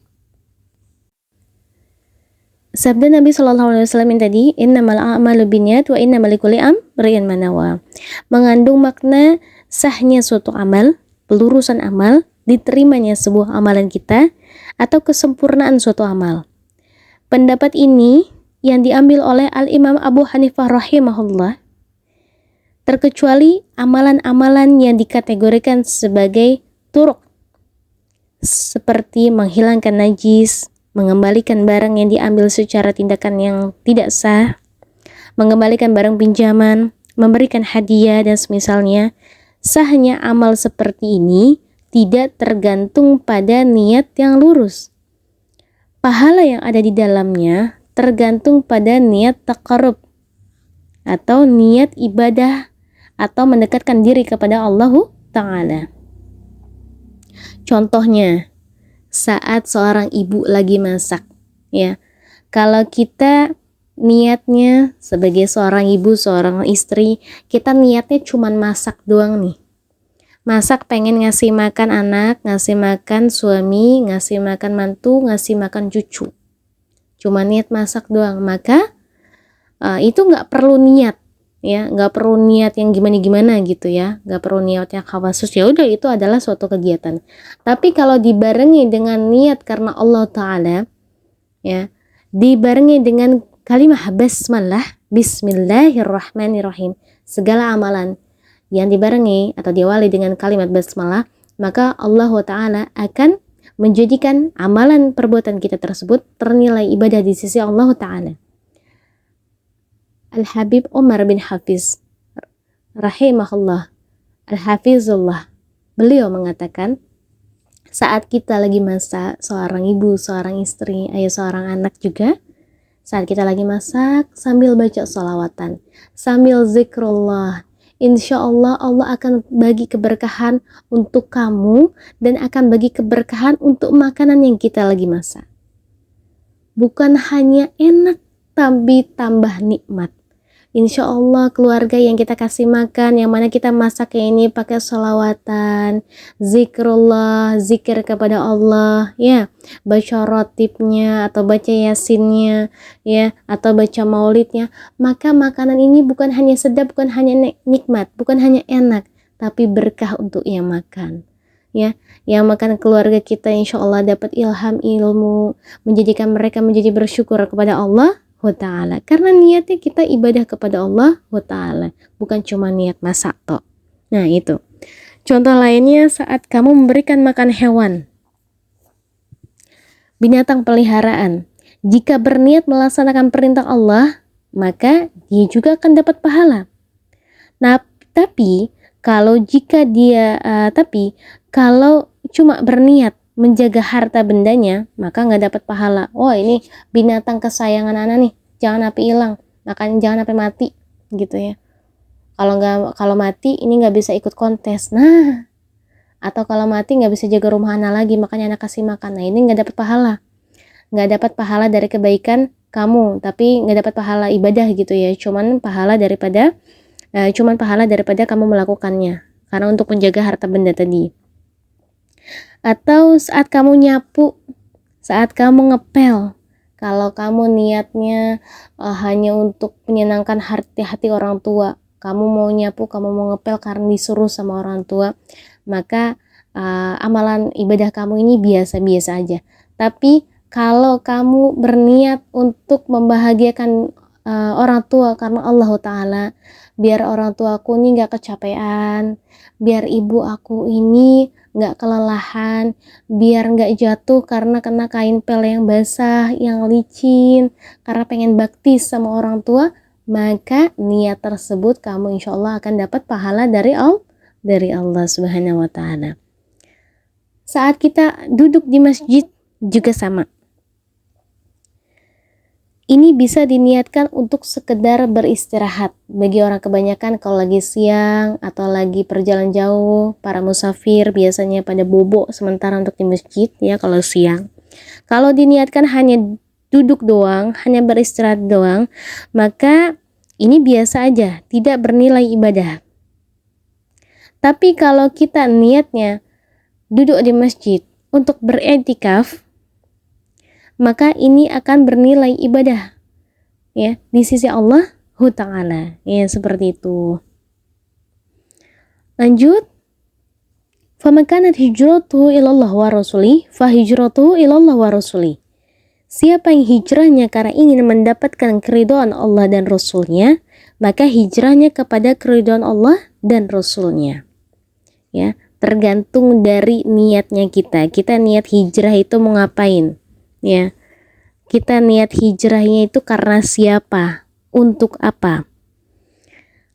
Sabda Nabi SAW yang tadi, innamal a'malu binniyat wa innamal likulli imrin ma nawa, mengandung makna sahnya suatu amal, pelurusan amal, diterimanya sebuah amalan kita, atau kesempurnaan suatu amal. Pendapat ini yang diambil oleh Al-Imam Abu Hanifah rahimahullah, terkecuali amalan-amalan yang dikategorikan sebagai turuk, seperti menghilangkan najis, mengembalikan barang yang diambil secara tindakan yang tidak sah, mengembalikan barang pinjaman, memberikan hadiah dan semisalnya. Sahnya amal seperti ini tidak tergantung pada niat yang lurus. Pahala yang ada di dalamnya tergantung pada niat taqarrub atau niat ibadah atau mendekatkan diri kepada Allah Ta'ala. Contohnya, saat seorang ibu lagi masak, ya, kalau kita niatnya sebagai seorang ibu, seorang istri, kita niatnya cuma masak doang nih. Masak pengen ngasih makan anak, ngasih makan suami, ngasih makan mantu, ngasih makan cucu. Cuma niat masak doang, maka itu nggak perlu niat, ya, nggak perlu niat yang gimana-gimana gitu ya, nggak perlu niat yang khawasus, ya udah itu adalah suatu kegiatan. Tapi kalau dibarengi dengan niat karena Allah Ta'ala, ya, dibarengi dengan kalimat basmalah, bismillahirrahmanirrahim, segala amalan yang dibarengi atau diawali dengan kalimat basmalah, maka Allah Ta'ala akan menjadikan amalan perbuatan kita tersebut ternilai ibadah di sisi Allah Ta'ala. Al-Habib Umar bin Hafiz rahimahullah, Al-Hafizullah, beliau mengatakan, saat kita lagi masak, seorang ibu, seorang istri, seorang anak juga, saat kita lagi masak sambil baca sholawatan, sambil zikrullah, insya Allah Allah akan bagi keberkahan untuk kamu dan akan bagi keberkahan untuk makanan yang kita lagi masak. Bukan hanya enak, tapi tambah nikmat. Insya Allah keluarga yang kita kasih makan, yang mana kita masak kayak ini pakai sholawatan, zikrullah, zikir kepada Allah, ya, baca rotibnya atau baca yasinnya, ya, atau baca maulidnya, maka makanan ini bukan hanya sedap, bukan hanya nikmat, bukan hanya enak, tapi berkah untuk yang makan, ya. Yang makan keluarga kita insya Allah dapat ilham ilmu, menjadikan mereka menjadi bersyukur kepada Allah Ta'ala, karena niatnya kita ibadah kepada Allah Ta'ala, bukan cuma niat masak toh. Nah itu contoh lainnya, saat kamu memberikan makan hewan, binatang peliharaan, jika berniat melaksanakan perintah Allah, maka dia juga akan dapat pahala. Nah tapi kalau cuma berniat menjaga harta bendanya, maka nggak dapat pahala. Oh ini binatang kesayangan anak nih, jangan sampai hilang, makanya jangan sampai mati gitu ya. Kalau mati ini nggak bisa ikut kontes, nah, atau kalau mati nggak bisa jaga rumah anak lagi, makanya anak kasih makan. Nah ini nggak dapat pahala dari kebaikan kamu, tapi nggak dapat pahala ibadah gitu ya. Cuman pahala daripada kamu melakukannya, karena untuk menjaga harta benda tadi. Atau saat kamu nyapu, saat kamu ngepel, kalau kamu niatnya hanya untuk menyenangkan hati orang tua, kamu mau nyapu, kamu mau ngepel karena disuruh sama orang tua, maka amalan ibadah kamu ini biasa-biasa aja. Tapi Kalau kamu berniat untuk membahagiakan orang tua karena Allah Ta'ala, biar orang tua aku ini gak kecapean, biar ibu aku ini gak kelelahan, biar gak jatuh karena kena kain pel yang basah, yang licin, karena pengen bakti sama orang tua, maka niat tersebut kamu insya Allah akan dapat pahala dari Allah Subhanahu wa Ta'ala. Saat kita duduk di masjid juga sama. Ini bisa diniatkan untuk sekedar beristirahat. Bagi orang kebanyakan kalau lagi siang atau lagi perjalanan jauh, para musafir biasanya pada bobok sementara untuk di masjid ya kalau siang. Kalau diniatkan hanya duduk doang, hanya beristirahat doang, maka ini biasa aja, tidak bernilai ibadah. Tapi kalau kita niatnya duduk di masjid untuk beriktikaf, maka ini akan bernilai ibadah ya di sisi Allah Ta'ala ya, seperti itu. Lanjut, faman kanat hijratuhu ilallah wa rasulih fahijratuhu ilallah wa rasulih. Siapa yang hijrahnya karena ingin mendapatkan keridhaan Allah dan Rasulnya, maka hijrahnya kepada keridhaan Allah dan Rasulnya ya, tergantung dari niatnya kita niat hijrah itu mau ngapain ya, kita niat hijrahnya itu karena siapa, untuk apa.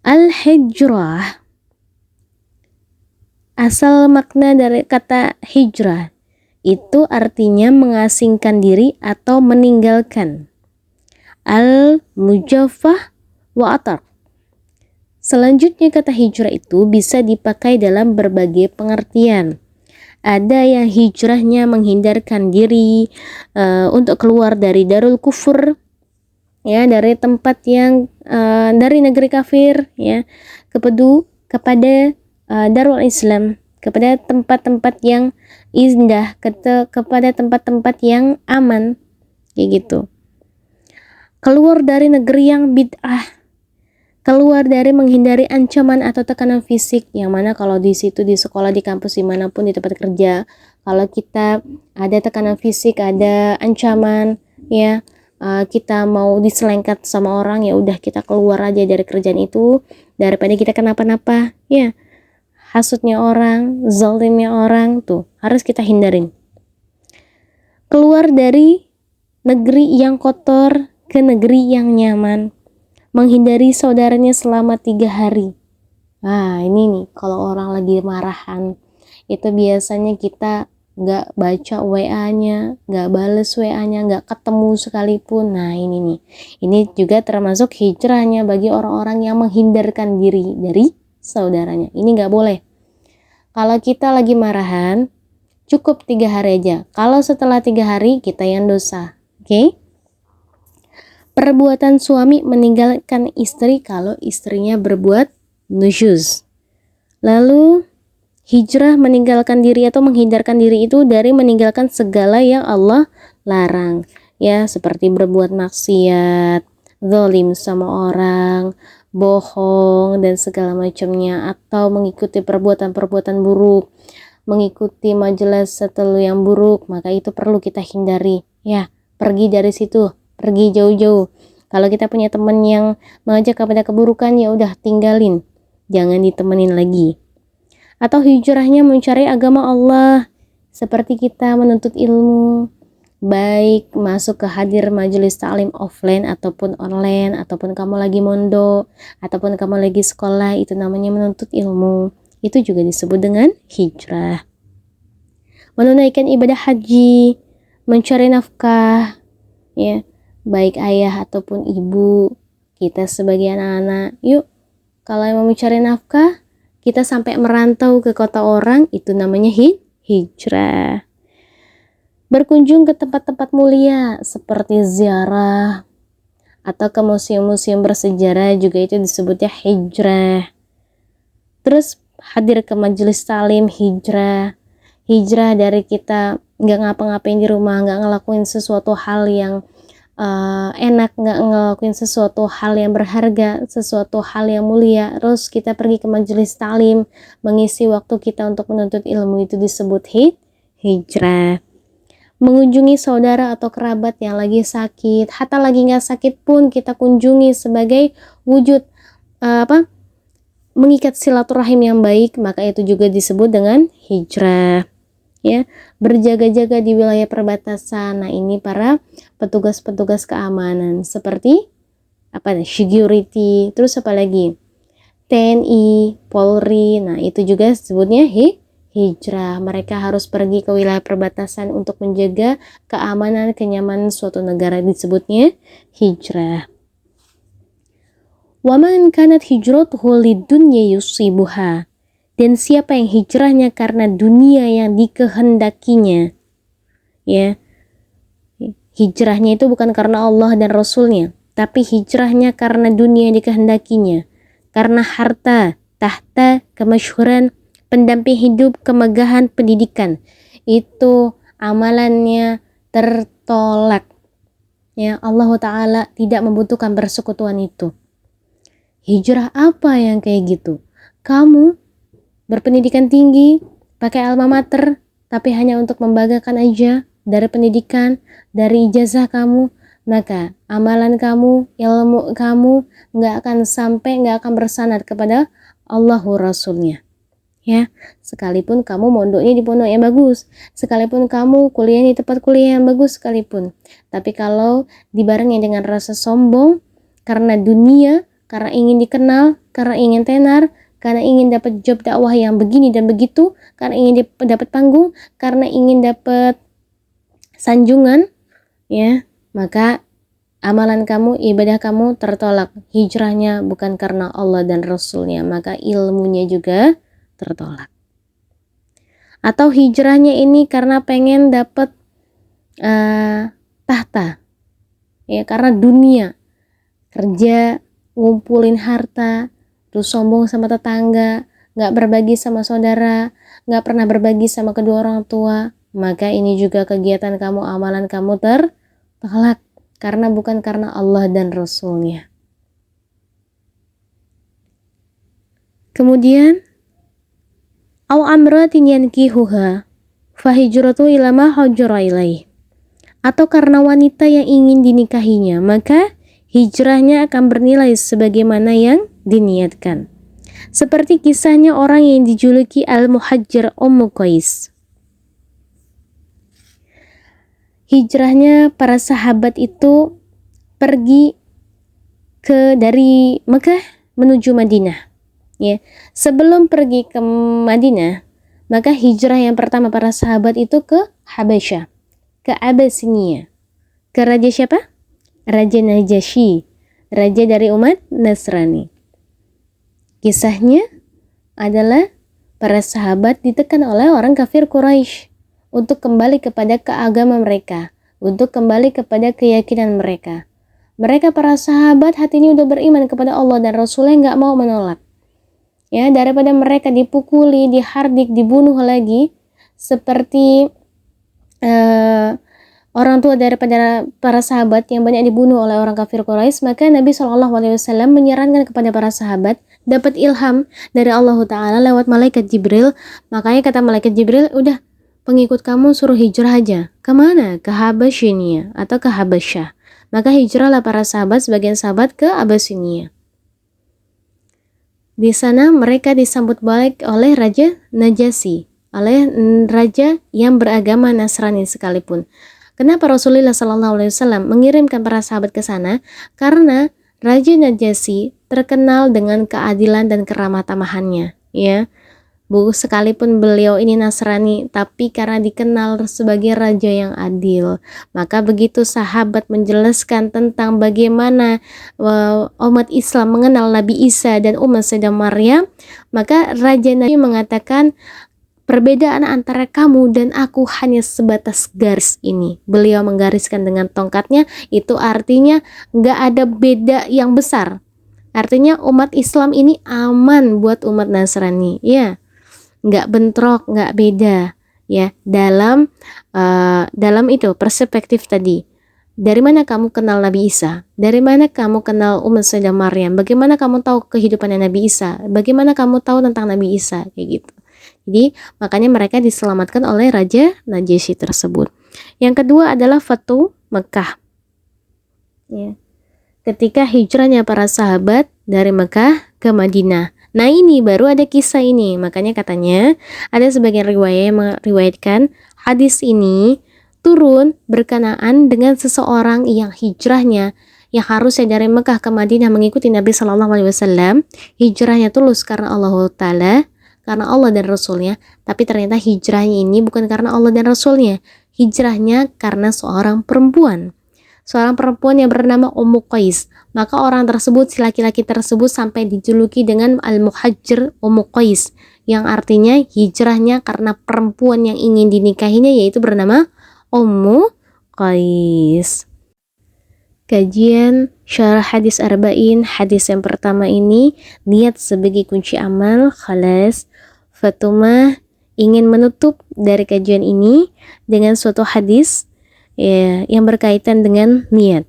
Al-hijrah, asal makna dari kata hijrah itu artinya mengasingkan diri atau meninggalkan. Al-mujaffah wa atar. Selanjutnya kata hijrah itu bisa dipakai dalam berbagai pengertian. Ada yang hijrahnya menghindarkan diri untuk keluar dari darul kufur ya, dari tempat yang dari negeri kafir ya, kepada darul Islam, kepada tempat-tempat yang indah, kepada tempat-tempat yang aman kayak gitu. Keluar dari negeri yang bid'ah, keluar dari menghindari ancaman atau tekanan fisik, yang mana kalau di situ, di sekolah, di kampus, dimanapun, di tempat kerja, kalau kita ada tekanan fisik, ada ancaman ya, kita mau diselengkat sama orang, ya udah kita keluar aja dari kerjaan itu daripada kita kenapa-napa ya. Hasutnya orang, zalimnya orang tuh harus kita hindarin. Keluar dari negeri yang kotor ke negeri yang nyaman, menghindari saudaranya selama 3 hari. Nah ini nih, kalau orang lagi marahan itu biasanya kita gak baca WA-nya, gak bales WA-nya, gak ketemu sekalipun. Nah ini nih, ini juga termasuk hijrahnya bagi orang-orang yang menghindarkan diri dari saudaranya. Ini gak boleh. Kalau kita lagi marahan, cukup 3 hari aja. Kalau setelah 3 hari kita yang dosa. Oke? Perbuatan suami meninggalkan istri kalau istrinya berbuat nusyuz. Lalu hijrah meninggalkan diri atau menghindarkan diri itu dari meninggalkan segala yang Allah larang ya, seperti berbuat maksiat, zalim sama orang, bohong dan segala macamnya, atau mengikuti perbuatan-perbuatan buruk, mengikuti majelis setelu yang buruk, maka itu perlu kita hindari ya. Pergi dari situ, pergi jauh-jauh. Kalau kita punya teman yang mengajak kepada keburukan, ya udah tinggalin, jangan ditemenin lagi. Atau hijrahnya mencari agama Allah, seperti kita menuntut ilmu, baik masuk ke hadir majelis ta'lim offline ataupun online, ataupun kamu lagi mondok, ataupun kamu lagi sekolah, itu namanya menuntut ilmu. Itu juga disebut dengan hijrah. Menunaikan ibadah haji, mencari nafkah ya, baik ayah ataupun ibu, kita sebagai anak-anak, yuk kalau mau mencari nafkah, kita sampai merantau ke kota orang, itu namanya hijrah. Berkunjung ke tempat-tempat mulia seperti ziarah atau ke museum-museum bersejarah juga itu disebutnya hijrah. Terus hadir ke majelis talim, hijrah. Hijrah dari kita nggak ngapa-ngapain di rumah, nggak ngelakuin sesuatu hal yang enak, nggak ngelakuin sesuatu hal yang berharga, sesuatu hal yang mulia, terus kita pergi ke majelis talim, mengisi waktu kita untuk menuntut ilmu, itu disebut hijrah. mengunjungi saudara atau kerabat yang lagi sakit, hatta lagi nggak sakit pun kita kunjungi sebagai wujud mengikat silaturahim yang baik, maka itu juga disebut dengan hijrah. Ya, berjaga-jaga di wilayah perbatasan. Nah, ini para petugas-petugas keamanan seperti security, terus apa lagi? TNI, Polri. Nah, itu juga sebutnya hijrah. Mereka harus pergi ke wilayah perbatasan untuk menjaga keamanan, kenyamanan suatu negara, disebutnya hijrah. Wa man kanat hijratuhu lidunya yusibuha. Dan siapa yang hijrahnya karena dunia yang dikehendakinya, ya, hijrahnya itu bukan karena Allah dan Rasulnya, tapi hijrahnya karena dunia yang dikehendakinya, karena harta, tahta, kemasyhuran, pendamping hidup, kemegahan, pendidikan, itu amalannya tertolak. Ya, Allah Ta'ala tidak membutuhkan persekutuan itu. Hijrah apa yang kayak gitu? Kamu berpendidikan tinggi, pakai alma mater, tapi hanya untuk membanggakan aja dari pendidikan, dari ijazah kamu, maka amalan kamu, ilmu kamu nggak akan bersanad kepada Allahu Rasulnya. Ya, sekalipun kamu mondoknya di pondok yang bagus, sekalipun kamu kuliah di tempat kuliah yang bagus sekalipun, tapi kalau dibarengi dengan rasa sombong karena dunia, karena ingin dikenal, karena ingin tenar, karena ingin dapat job dakwah yang begini dan begitu, karena ingin dapat panggung, karena ingin dapat sanjungan, ya, maka amalan kamu, ibadah kamu tertolak. Hijrahnya bukan karena Allah dan Rasulnya, maka ilmunya juga tertolak. Atau hijrahnya ini karena pengen dapat tahta, ya, karena dunia, kerja, ngumpulin harta, terus sombong sama tetangga, gak berbagi sama saudara, gak pernah berbagi sama kedua orang tua, maka ini juga kegiatan kamu, amalan kamu tertolak, karena bukan karena Allah dan Rasulnya. Kemudian, au amratin yankihuha fahijratu ila ma hajara ilaih. Atau karena wanita yang ingin dinikahinya, maka hijrahnya akan bernilai sebagaimana yang diniatkan. Seperti kisahnya orang yang dijuluki Al-Muhajir Ummu Qais. Hijrahnya para sahabat itu pergi dari Mekah menuju Madinah. Ya, sebelum pergi ke Madinah, maka hijrah yang pertama para sahabat itu ke Habasyah, ke Abyssinia. Ke raja siapa? Raja Najasyi, raja dari umat Nasrani. Kisahnya adalah para sahabat ditekan oleh orang kafir Quraisy untuk kembali kepada keagamaan mereka, untuk kembali kepada keyakinan mereka. Mereka para sahabat hatinya udah beriman kepada Allah dan Rasulnya, nggak mau menolak. Ya, daripada mereka dipukuli, dihardik, dibunuh lagi, seperti orang tua daripada para sahabat yang banyak dibunuh oleh orang kafir Quraisy, maka Nabi SAW menyarankan kepada para sahabat, dapat ilham dari Allah Ta'ala lewat malaikat Jibril. Makanya kata malaikat Jibril, udah pengikut kamu suruh hijrah aja. Kemana? Ke Habasyinia atau ke Habasyah. Maka hijrahlah para sahabat, sebagian sahabat ke Abyssinia. Di sana mereka disambut baik oleh Raja Najasyi, oleh raja yang beragama Nasrani sekalipun. Kenapa Rasulullah SAW mengirimkan para sahabat ke sana? Karena Raja Najasyi terkenal dengan keadilan dan keramah tamahannya, ya. Sekalipun beliau ini Nasrani, tapi karena dikenal sebagai raja yang adil, maka begitu sahabat menjelaskan tentang bagaimana umat Islam mengenal Nabi Isa dan Sayyidah Maryam, maka Raja Najasyi mengatakan, perbedaan antara kamu dan aku hanya sebatas garis ini. Beliau menggariskan dengan tongkatnya, itu artinya gak ada beda yang besar. Artinya umat Islam ini aman buat umat Nasrani, ya, gak bentrok, gak beda, ya. Dalam itu perspektif tadi, dari mana kamu kenal Nabi Isa? Dari mana kamu kenal Sayyidah Maryam? Bagaimana kamu tahu kehidupannya Nabi Isa? Bagaimana kamu tahu tentang Nabi Isa? Kayak gitu. Jadi makanya mereka diselamatkan oleh Raja Najasyi tersebut. Yang kedua adalah Fatu Mekah. Ya. Ketika hijrahnya para sahabat dari Mekah ke Madinah. Nah ini baru ada kisah ini. Makanya katanya ada sebagian riwayat yang meriwayatkan hadis ini turun berkenaan dengan seseorang yang hijrahnya yang harusnya dari Mekah ke Madinah mengikuti Nabi Shallallahu Alaihi Wasallam, hijrahnya tulus karena Allah Ta'ala, karena Allah dan Rasulnya, tapi ternyata hijrahnya ini bukan karena Allah dan Rasulnya, hijrahnya karena seorang perempuan yang bernama Ummu Qais. Maka orang tersebut, si laki-laki tersebut sampai dijuluki dengan Al-Muhajir Ummu Qais, yang artinya hijrahnya karena perempuan yang ingin dinikahinya, yaitu bernama Ummu Qais. Kajian Syarah Hadis Arba'in, hadis yang pertama ini, niat sebagai kunci amal, khalas. Fatumah ingin menutup dari kajian ini dengan suatu hadis yang berkaitan dengan niat.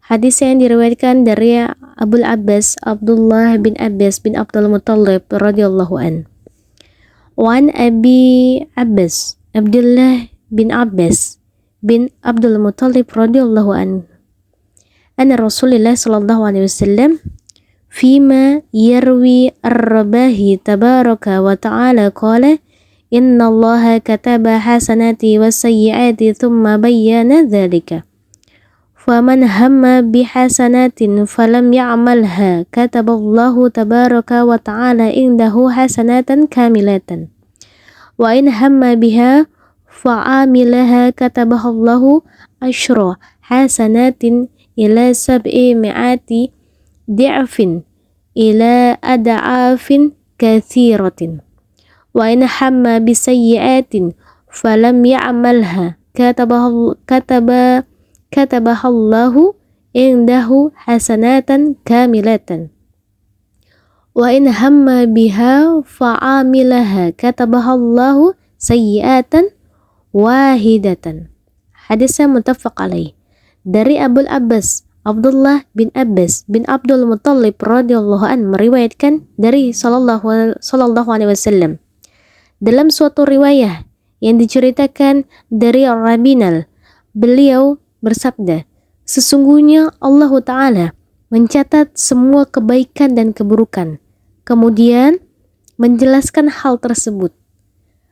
Hadis yang diriwayatkan dari Abul Abbas Abdullah bin Abbas bin Abdul Muttalib radhiyallahu an. Wan Abi Abbas Abdullah bin Abbas bin Abdul Muttalib radhiyallahu an. Anna Rasulullah sallallahu alaihi wasallam fima yarwi ar-rabahi tabaraka wa ta'ala qala Inna Allah kataba hasanati wa sayyiati thumma bayyana dhalika. Faman hamma bihasanatin falam ya'malha kataballahu tabaraka wa ta'ala indahu hasanatan kamilatan. Wa in hamma biha fa'amilaha katabahallahu ashra hasanatin ila sab'i mi'ati di'afin ila ada'afin kathiratin. Wa in hamma bisayyi'atin falam ya'malha katabahallahu indahu hasanatan kamilatan. Wa in hamma biha fa'amilaha katabahallahu sayyi'atan wahidatan. Hadisnya muttafaq alaih. Dari Abul Abbas Abdullah bin Abbas bin Abdul Muttalib radhiyallahu an meriwayatkan dari sallallahu alaihi wasallam. Dalam suatu riwayah yang diceritakan dari Rabinal, beliau bersabda, sesungguhnya Allah Ta'ala mencatat semua kebaikan dan keburukan, kemudian menjelaskan hal tersebut.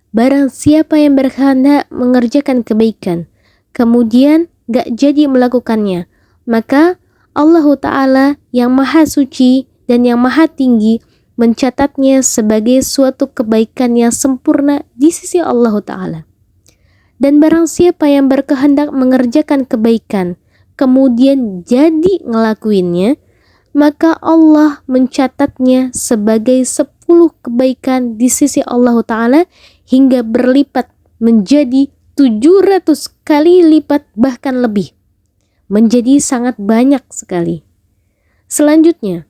Barang siapa yang berkehendak mengerjakan kebaikan, kemudian gak jadi melakukannya, maka Allah Ta'ala yang maha suci dan yang maha tinggi mencatatnya sebagai suatu kebaikan yang sempurna di sisi Allah Ta'ala. Dan barang siapa yang berkehendak mengerjakan kebaikan, kemudian jadi ngelakuinnya, maka Allah mencatatnya sebagai 10 kebaikan di sisi Allah Ta'ala hingga berlipat menjadi 700 kali lipat bahkan lebih. Menjadi sangat banyak sekali. Selanjutnya,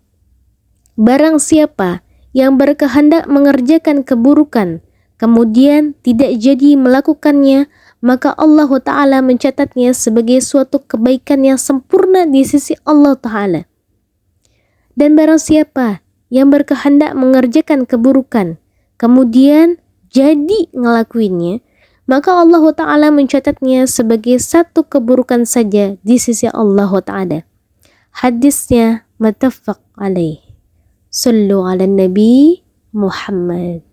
barang siapa yang berkehendak mengerjakan keburukan, kemudian tidak jadi melakukannya, maka Allah Ta'ala mencatatnya sebagai suatu kebaikan yang sempurna di sisi Allah Ta'ala. Dan barang siapa yang berkehendak mengerjakan keburukan, kemudian jadi ngelakuinnya, maka Allah Ta'ala mencatatnya sebagai satu keburukan saja di sisi Allah Ta'ala. Hadisnya muttafaq alaih. Sallu ala Nabi Muhammad.